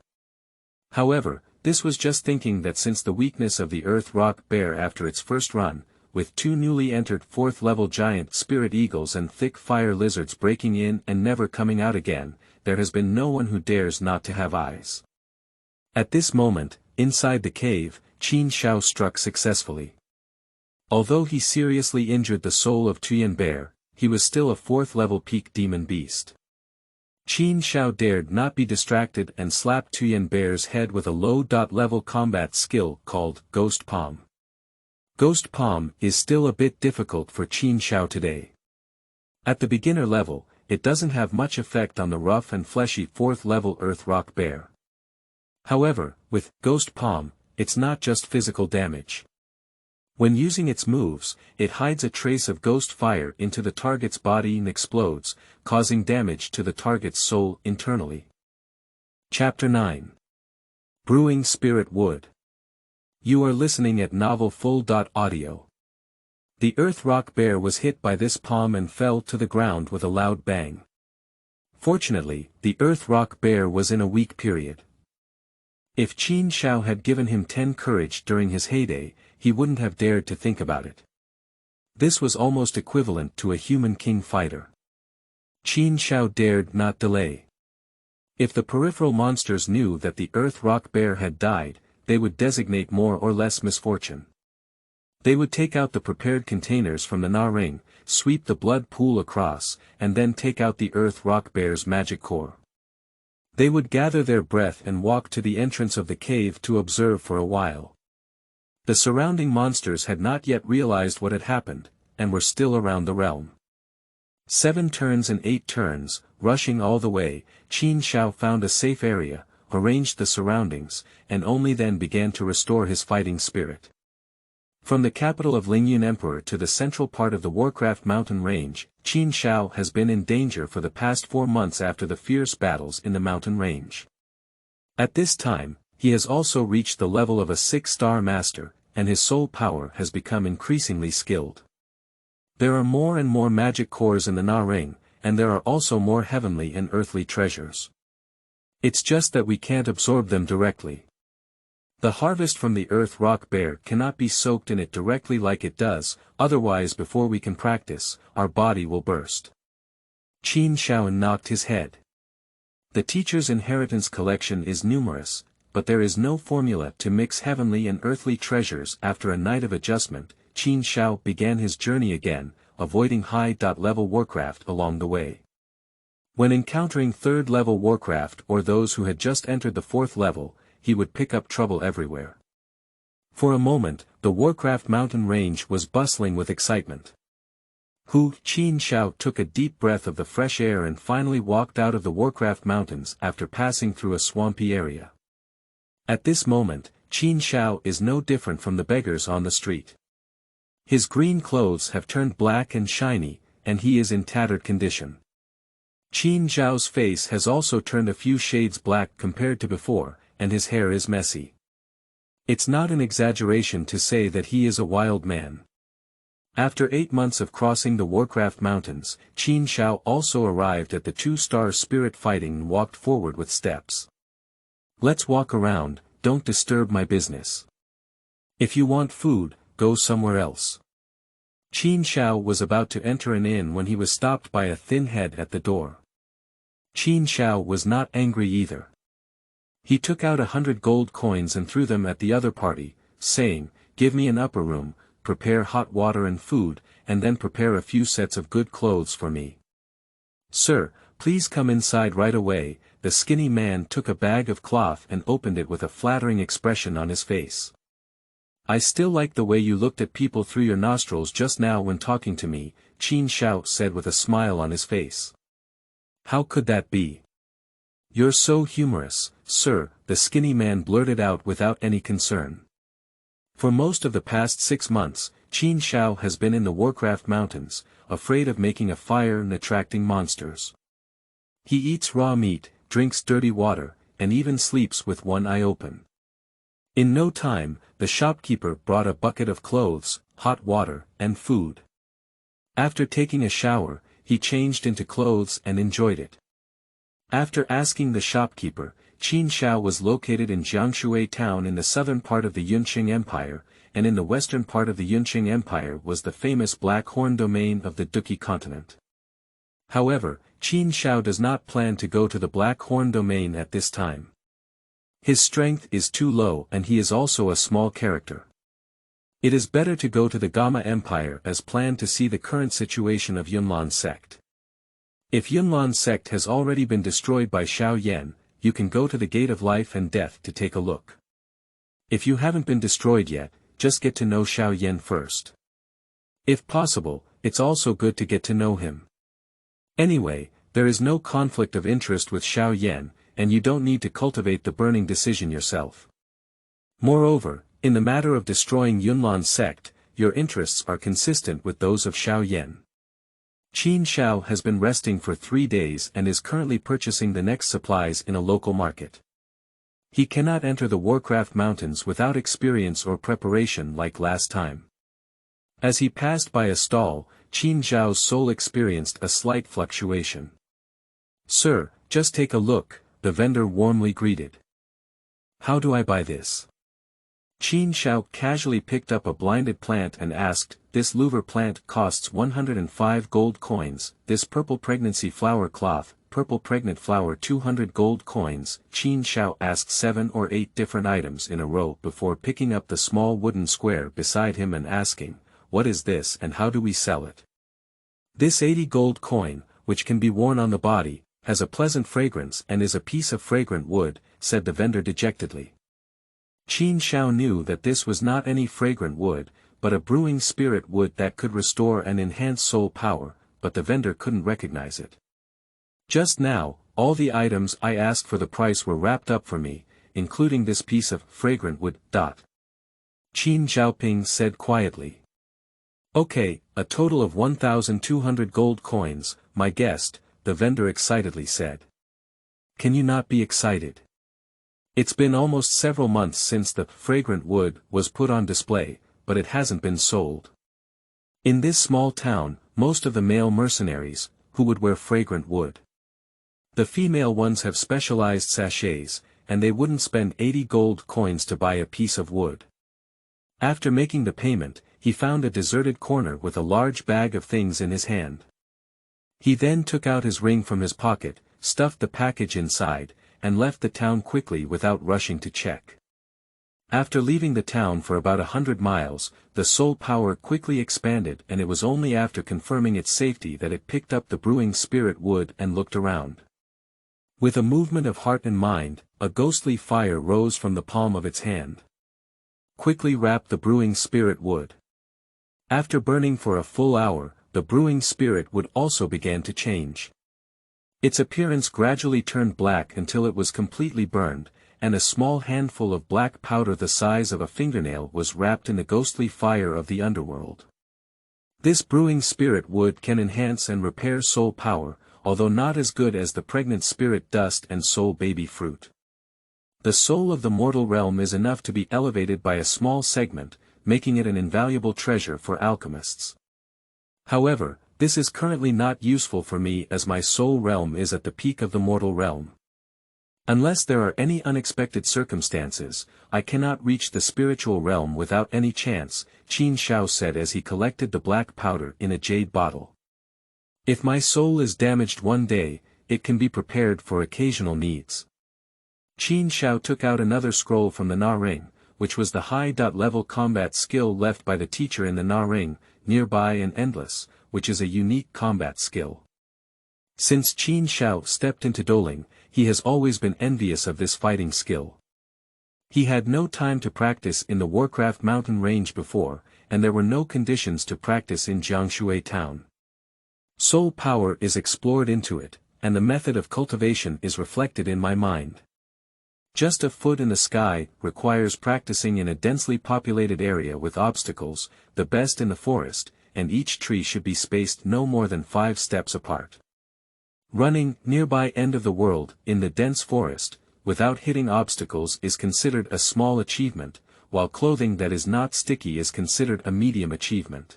However, this was just thinking that since the weakness of the Earth Rock Bear after its first run, with 2 newly entered 4th-level giant spirit eagles and thick fire lizards breaking in and never coming out again, there has been no one who dares not to have eyes. At this moment, inside the cave, Qin Xiao struck successfully. Although he seriously injured the soul of Tuyen Bear, he was still a 4th-level peak demon beast. Qin Xiao dared not be distracted and slapped Tuyen Bear's head with a low-level combat skill called Ghost Palm. Ghost Palm is still a bit difficult for Qin Xiao today. At the beginner level, it doesn't have much effect on the rough and fleshy 4th level Earth Rock Bear. However, with Ghost Palm, it's not just physical damage. When using its moves, it hides a trace of ghost fire into the target's body and explodes, causing damage to the target's soul internally. Chapter 9. Brewing Spirit Wood. You are listening at Novel Full.audio. The Earth Rock Bear was hit by this palm and fell to the ground with a loud bang. Fortunately, the Earth Rock Bear was in a weak period. If Qin Xiao had given him 10 courage during his heyday, he wouldn't have dared to think about it. This was almost equivalent to a human king fighter. Qin Xiao dared not delay. If the peripheral monsters knew that the Earth Rock Bear had died, they would designate more or less misfortune. They would take out the prepared containers from the Na ring, sweep the blood pool across, and then take out the Earth Rock Bear's magic core. They would gather their breath and walk to the entrance of the cave to observe for a while. The surrounding monsters had not yet realized what had happened, and were still around the realm. 7 turns and 8 turns, rushing all the way, Qin Xiao found a safe area, arranged the surroundings, and only then began to restore his fighting spirit. From the capital of Lingyun Emperor to the central part of the Warcraft mountain range, Qin Xiao has been in danger for the past 4 months after the fierce battles in the mountain range. At this time, he has also reached the level of a 6-star master, and his soul power has become increasingly skilled. There are more and more magic cores in the Na ring, and there are also more heavenly and earthly treasures. It's just that we can't absorb them directly. The harvest from the Earth Rock Bear cannot be soaked in it directly like it does, otherwise before we can practice, our body will burst. Qin Xiao knocked his head. The teacher's inheritance collection is numerous, but there is no formula to mix heavenly and earthly treasures. After a night of adjustment, Qin Xiao began his journey again, avoiding high-level Warcraft along the way. When encountering 3rd level Warcraft or those who had just entered the 4th level, he would pick up trouble everywhere. For a moment, the Warcraft mountain range was bustling with excitement. Qin Xiao took a deep breath of the fresh air and finally walked out of the Warcraft mountains after passing through a swampy area. At this moment, Qin Xiao is no different from the beggars on the street. His green clothes have turned black and shiny, and he is in tattered condition. Qin Xiao's face has also turned a few shades black compared to before, and his hair is messy. It's not an exaggeration to say that he is a wild man. After 8 months of crossing the Warcraft mountains, Qin Xiao also arrived at the 2-star spirit fighting and walked forward with steps. Let's walk around, don't disturb my business. If you want food, go somewhere else. Qin Xiao was about to enter an inn when he was stopped by a thin head at the door. Qin Xiao was not angry either. He took out 100 gold coins and threw them at the other party, saying, "Give me an upper room, prepare hot water and food, and then prepare a few sets of good clothes for me." "Sir, please come inside right away." The skinny man took a bag of cloth and opened it with a flattering expression on his face. "I still like the way you looked at people through your nostrils just now when talking to me," Qin Xiao said with a smile on his face. "How could that be?" "You're so humorous, sir," the skinny man blurted out without any concern. For most of the past 6 months, Qin Xiao has been in the Warcraft mountains, afraid of making a fire and attracting monsters. He eats raw meat, drinks dirty water, and even sleeps with one eye open. In no time, the shopkeeper brought a bucket of clothes, hot water, and food. After taking a shower, he changed into clothes and enjoyed it. After asking the shopkeeper, Qin Xiao was located in Jiangshui town in the southern part of the Yunqing Empire, and in the western part of the Yunqing Empire was the famous Black Horn domain of the Douqi continent. However, Qin Xiao does not plan to go to the Black Horn domain at this time. His strength is too low and he is also a small character. It is better to go to the Gamma Empire as planned to see the current situation of Yunlan sect. If Yunlan sect has already been destroyed by Xiao Yan, you can go to the Gate of Life and Death to take a look. If you haven't been destroyed yet, just get to know Xiao Yan first. If possible, it's also good to get to know him. Anyway, there is no conflict of interest with Xiao Yan, and you don't need to cultivate the burning decision yourself. Moreover, in the matter of destroying Yunlan's sect, your interests are consistent with those of Xiao Yan. Qin Xiao has been resting for 3 days and is currently purchasing the next supplies in a local market. He cannot enter the Warcraft Mountains without experience or preparation like last time. As he passed by a stall, Qin Xiao's soul experienced a slight fluctuation. "Sir, just take a look," the vendor warmly greeted. "How do I buy this?" Qin Xiao casually picked up a blinded plant and asked, "This louver plant costs 105 gold coins, this purple pregnancy flower cloth, purple pregnant flower 200 gold coins." Qin Xiao asked 7 or 8 different items in a row before picking up the small wooden square beside him and asking, "What is this and how do we sell it?" "This 80 gold coin, which can be worn on the body, has a pleasant fragrance and is a piece of fragrant wood," said the vendor dejectedly. Qin Xiao knew that this was not any fragrant wood, but a brewing spirit wood that could restore and enhance soul power, but the vendor couldn't recognize it. "Just now, all the items I asked for the price were wrapped up for me, including this piece of fragrant wood. Qin Xiaoping said quietly. "Okay, a total of 1,200 gold coins, my guest," the vendor excitedly said. "Can you not be excited? It's been almost several months since the fragrant wood was put on display, but it hasn't been sold. In this small town, most of the male mercenaries, who would wear fragrant wood. The female ones have specialized sachets, and they wouldn't spend 80 gold coins to buy a piece of wood." After making the payment, he found a deserted corner with a large bag of things in his hand. He then took out his ring from his pocket, stuffed the package inside, and left the town quickly without rushing to check. After leaving the town for about 100 miles, the soul power quickly expanded and it was only after confirming its safety that it picked up the brewing spirit wood and looked around. With a movement of heart and mind, a ghostly fire rose from the palm of its hand. Quickly wrap the brewing spirit wood. After burning for a full hour, the brewing spirit wood also began to change. Its appearance gradually turned black until it was completely burned, and a small handful of black powder the size of a fingernail was wrapped in the ghostly fire of the underworld. This brewing spirit wood can enhance and repair soul power, although not as good as the pregnant spirit dust and soul baby fruit. The soul of the mortal realm is enough to be elevated by a small segment, making it an invaluable treasure for alchemists. However, this is currently not useful for me as my soul realm is at the peak of the mortal realm. Unless there are any unexpected circumstances, I cannot reach the spiritual realm without any chance, Qin Xiao said as he collected the black powder in a jade bottle. If my soul is damaged one day, it can be prepared for occasional needs. Qin Xiao took out another scroll from the Na Ring, which was the high-level combat skill left by the teacher in the Na Ring, nearby and endless, which is a unique combat skill. Since Qin Xiao stepped into Douling, he has always been envious of this fighting skill. He had no time to practice in the Warcraft mountain range before, and there were no conditions to practice in Jiangshui town. Soul power is explored into it, and the method of cultivation is reflected in my mind. Just a foot in the sky requires practicing in a densely populated area with obstacles, the best in the forest, and each tree should be spaced no more than 5 steps apart. Running nearby end of the world in the dense forest, without hitting obstacles is considered a small achievement, while clothing that is not sticky is considered a medium achievement.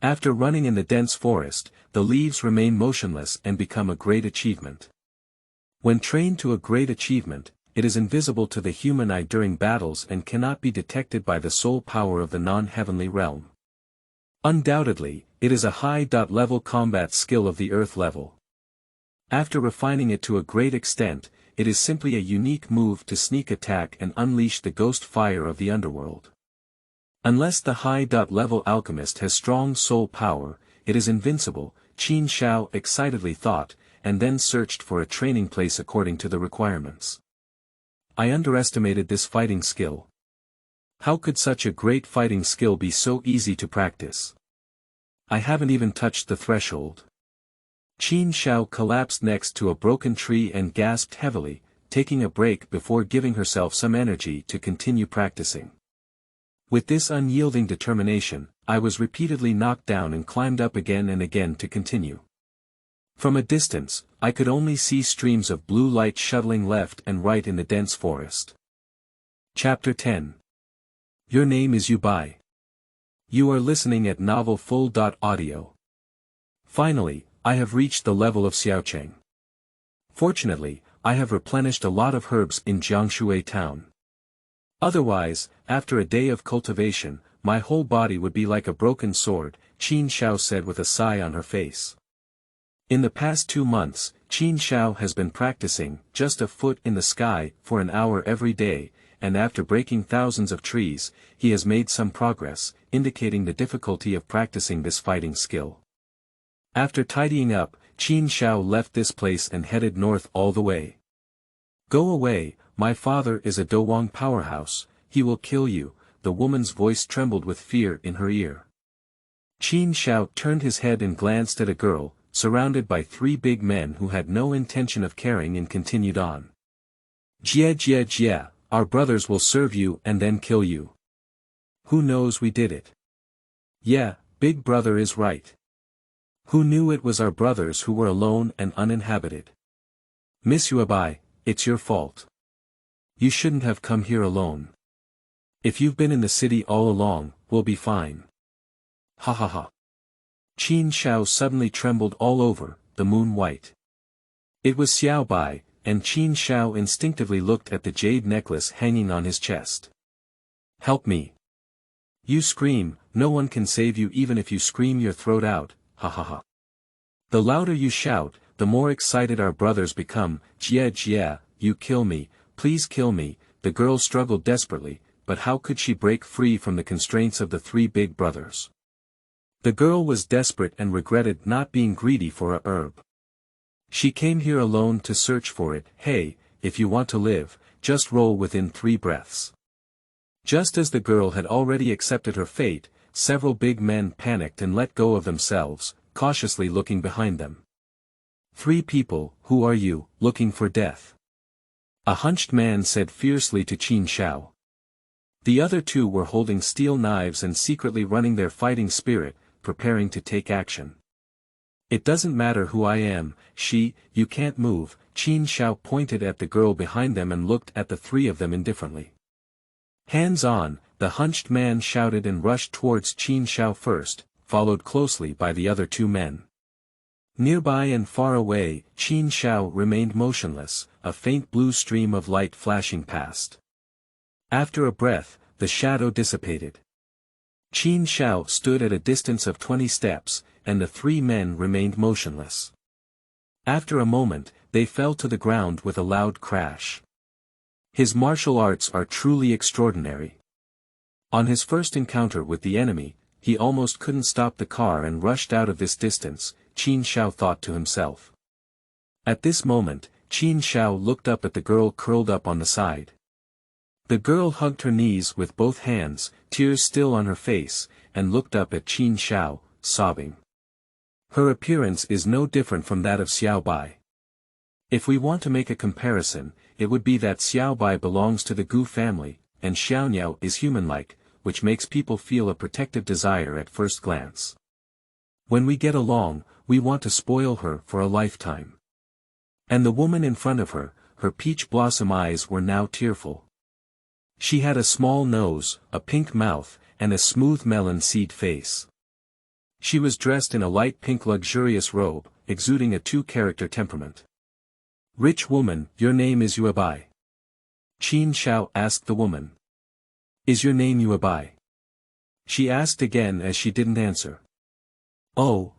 After running in the dense forest, the leaves remain motionless and become a great achievement. When trained to a great achievement, it is invisible to the human eye during battles and cannot be detected by the soul power of the non-heavenly realm. Undoubtedly, it is a high-level combat skill of the earth level. After refining it to a great extent, it is simply a unique move to sneak attack and unleash the ghost fire of the underworld. Unless the high-level alchemist has strong soul power, it is invincible, Qin Xiao excitedly thought, and then searched for a training place according to the requirements. I underestimated this fighting skill. How could such a great fighting skill be so easy to practice? I haven't even touched the threshold. Qin Xiao collapsed next to a broken tree and gasped heavily, taking a break before giving herself some energy to continue practicing. With this unyielding determination, I was repeatedly knocked down and climbed up again and again to continue. From a distance, I could only see streams of blue light shuttling left and right in the dense forest. Chapter 10. Your name is Yu Bai. You are listening at Novel Full. Audio. Finally, I have reached the level of Xiaocheng. Fortunately, I have replenished a lot of herbs in Jiangshui town. Otherwise, after a day of cultivation, my whole body would be like a broken sword, Qin Xiao said with a sigh on her face. In the past 2 months, Qin Xiao has been practicing, just a foot in the sky, for an hour every day, and after breaking thousands of trees, he has made some progress, indicating the difficulty of practicing this fighting skill. After tidying up, Qin Xiao left this place and headed north all the way. Go away, my father is a Douang powerhouse, he will kill you, the woman's voice trembled with fear in her ear. Qin Xiao turned his head and glanced at a girl, surrounded by 3 big men who had no intention of caring, and continued on. Jie, our brothers will serve you and then kill you. Who knows we did it? Yeah, big brother is right. Who knew it was our brothers who were alone and uninhabited? Miss Yuabai, it's your fault. You shouldn't have come here alone. If you've been in the city all along, we'll be fine. Ha ha ha. Qin Xiao suddenly trembled all over, the moon white. It was Xiao Bai, and Qin Xiao instinctively looked at the jade necklace hanging on his chest. Help me. You scream, no one can save you even if you scream your throat out, ha ha ha. The louder you shout, the more excited our brothers become, Jie, you kill me, please kill me, the girl struggled desperately, but how could she break free from the constraints of the 3 big brothers? The girl was desperate and regretted not being greedy for a herb. She came here alone to search for it. Hey, if you want to live, just roll within 3 breaths. Just as the girl had already accepted her fate, several big men panicked and let go of themselves, cautiously looking behind them. 3 people, who are you, looking for death? A hunched man said fiercely to Qin Xiao. The other 2 were holding steel knives and secretly running their fighting spirit, preparing to take action. It doesn't matter who I am, you can't move, Qin Xiao pointed at the girl behind them and looked at the 3 of them indifferently. Hands on, the hunched man shouted and rushed towards Qin Xiao first, followed closely by the other 2 men. Nearby and far away, Qin Xiao remained motionless, a faint blue stream of light flashing past. After a breath, the shadow dissipated. Qin Xiao stood at a distance of 20 steps, and the 3 men remained motionless. After a moment, they fell to the ground with a loud crash. His martial arts are truly extraordinary. On his first encounter with the enemy, he almost couldn't stop the car and rushed out of this distance, Qin Xiao thought to himself. At this moment, Qin Xiao looked up at the girl curled up on the side. The girl hugged her knees with both hands, tears still on her face, and looked up at Qin Xiao, sobbing. Her appearance is no different from that of Xiao Bai. If we want to make a comparison, it would be that Xiao Bai belongs to the Gu family, and Xiaoniao is human-like, which makes people feel a protective desire at first glance. When we get along, we want to spoil her for a lifetime. And the woman in front of her, her peach blossom eyes were now tearful. She had a small nose, a pink mouth, and a smooth melon seed face. She was dressed in a light pink luxurious robe, exuding a 2-character temperament. Rich woman, your name is Yuabai? Qin Xiao asked the woman. Is your name Yuabai? She asked again as she didn't answer. Oh,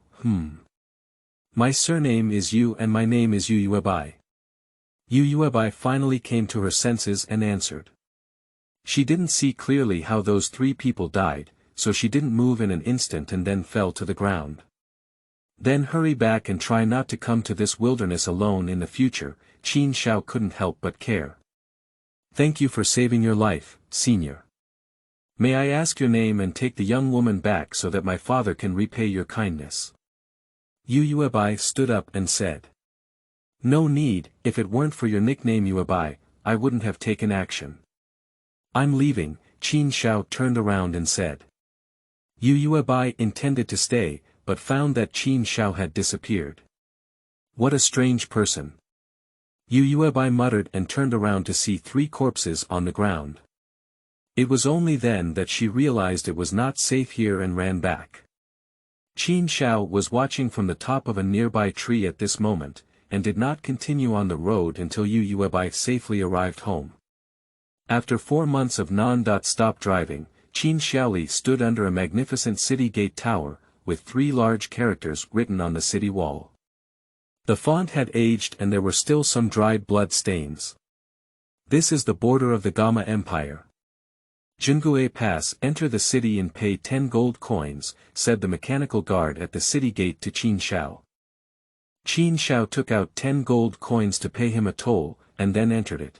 My surname is Yu and my name is Yu Yuabai. Yu Yuabai finally came to her senses and answered. She didn't see clearly how those 3 people died, so she didn't move in an instant and then fell to the ground. Then hurry back and try not to come to this wilderness alone in the future, Qin Xiao couldn't help but care. Thank you for saving your life, senior. May I ask your name and take the young woman back so that my father can repay your kindness? Yuebai stood up and said. No need, if it weren't for your nickname Yuebai, I wouldn't have taken action. I'm leaving, Qin Xiao turned around and said. Yuebai intended to stay, but found that Qin Xiao had disappeared. What a strange person. Yuebai muttered and turned around to see 3 corpses on the ground. It was only then that she realized it was not safe here and ran back. Qin Xiao was watching from the top of a nearby tree at this moment, and did not continue on the road until Yuebai safely arrived home. After 4 months of non-stop driving, Qin Xiaoli stood under a magnificent city gate tower, with 3 large characters written on the city wall. The font had aged and there were still some dried blood stains. This is the border of the Gama Empire. Jingue Pass, enter the city and pay 10 gold coins, said the mechanical guard at the city gate to Qin Xiao. Qin Xiao took out 10 gold coins to pay him a toll, and then entered it.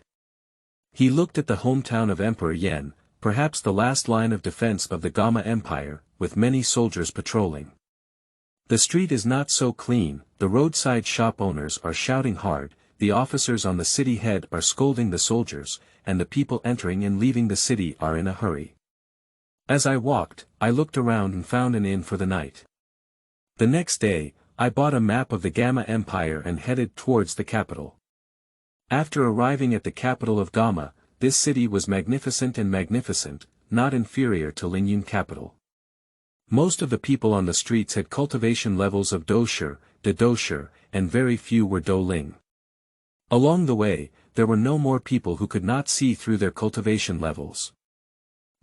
He looked at the hometown of Emperor Yan, perhaps the last line of defense of the Gama Empire, with many soldiers patrolling. The street is not so clean, the roadside shop owners are shouting hard, the officers on the city head are scolding the soldiers, and the people entering and leaving the city are in a hurry. As I walked, I looked around and found an inn for the night. The next day, I bought a map of the Gama Empire and headed towards the capital. After arriving at the capital of Gama, this city was magnificent, not inferior to Lingyun capital. Most of the people on the streets had cultivation levels of Dou Shi, Dou Shi, and very few were Dou Ling. Along the way, there were no more people who could not see through their cultivation levels.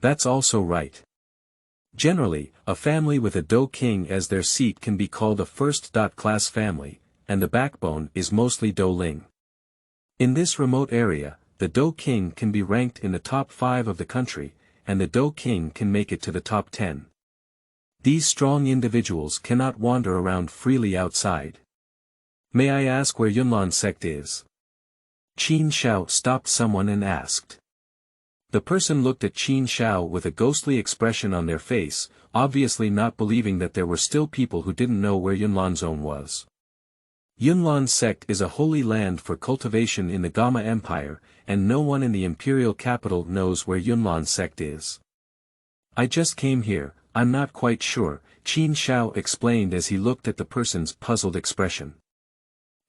That's also right. Generally, a family with a Dou King as their seat can be called a first-class family, and the backbone is mostly Dou Ling. In this remote area, the Dou King can be ranked in the top 5 of the country, and the Dou King can make it to the top 10. These strong individuals cannot wander around freely outside. May I ask where Yunlan sect is? Qin Xiao stopped someone and asked. The person looked at Qin Xiao with a ghostly expression on their face, obviously not believing that there were still people who didn't know where Yunlan zone was. Yunlan sect is a holy land for cultivation in the Gama Empire, and no one in the imperial capital knows where Yunlan sect is. I just came here, I'm not quite sure, Qin Xiao explained as he looked at the person's puzzled expression.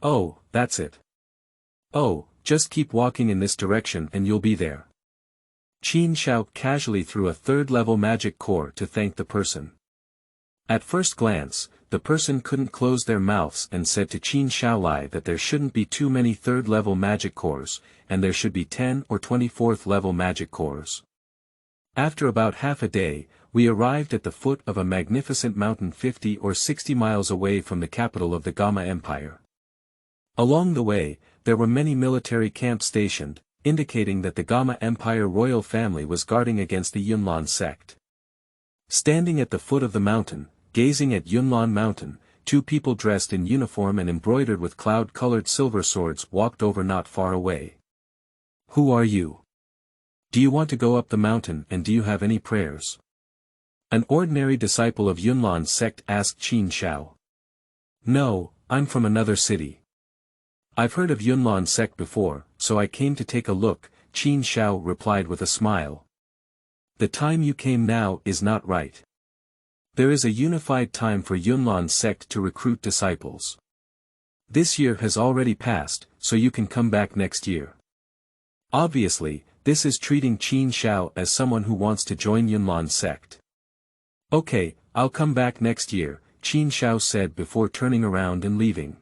Oh, that's it. Oh, just keep walking in this direction and you'll be there. Qin Xiao casually threw a 3rd-level magic core to thank the person. At first glance, the person couldn't close their mouths and said to Qin Xiaolai that there shouldn't be too many 3rd-level magic cores, and there should be 10 or 24th-level magic cores. After about half a day, we arrived at the foot of a magnificent mountain 50 or 60 miles away from the capital of the Gama Empire. Along the way, there were many military camps stationed, indicating that the Gama Empire royal family was guarding against the Yunlan sect. Standing at the foot of the mountain, gazing at Yunlan Mountain, 2 people dressed in uniform and embroidered with cloud-colored silver swords walked over not far away. Who are you? Do you want to go up the mountain and do you have any prayers? An ordinary disciple of Yunlan sect asked Qin Xiao. No, I'm from another city. I've heard of Yunlan sect before, so I came to take a look, Qin Xiao replied with a smile. The time you came now is not right. There is a unified time for Yunlan sect to recruit disciples. This year has already passed, so you can come back next year. Obviously, this is treating Qin Xiao as someone who wants to join Yunlan sect. Okay, I'll come back next year, Qin Xiao said before turning around and leaving.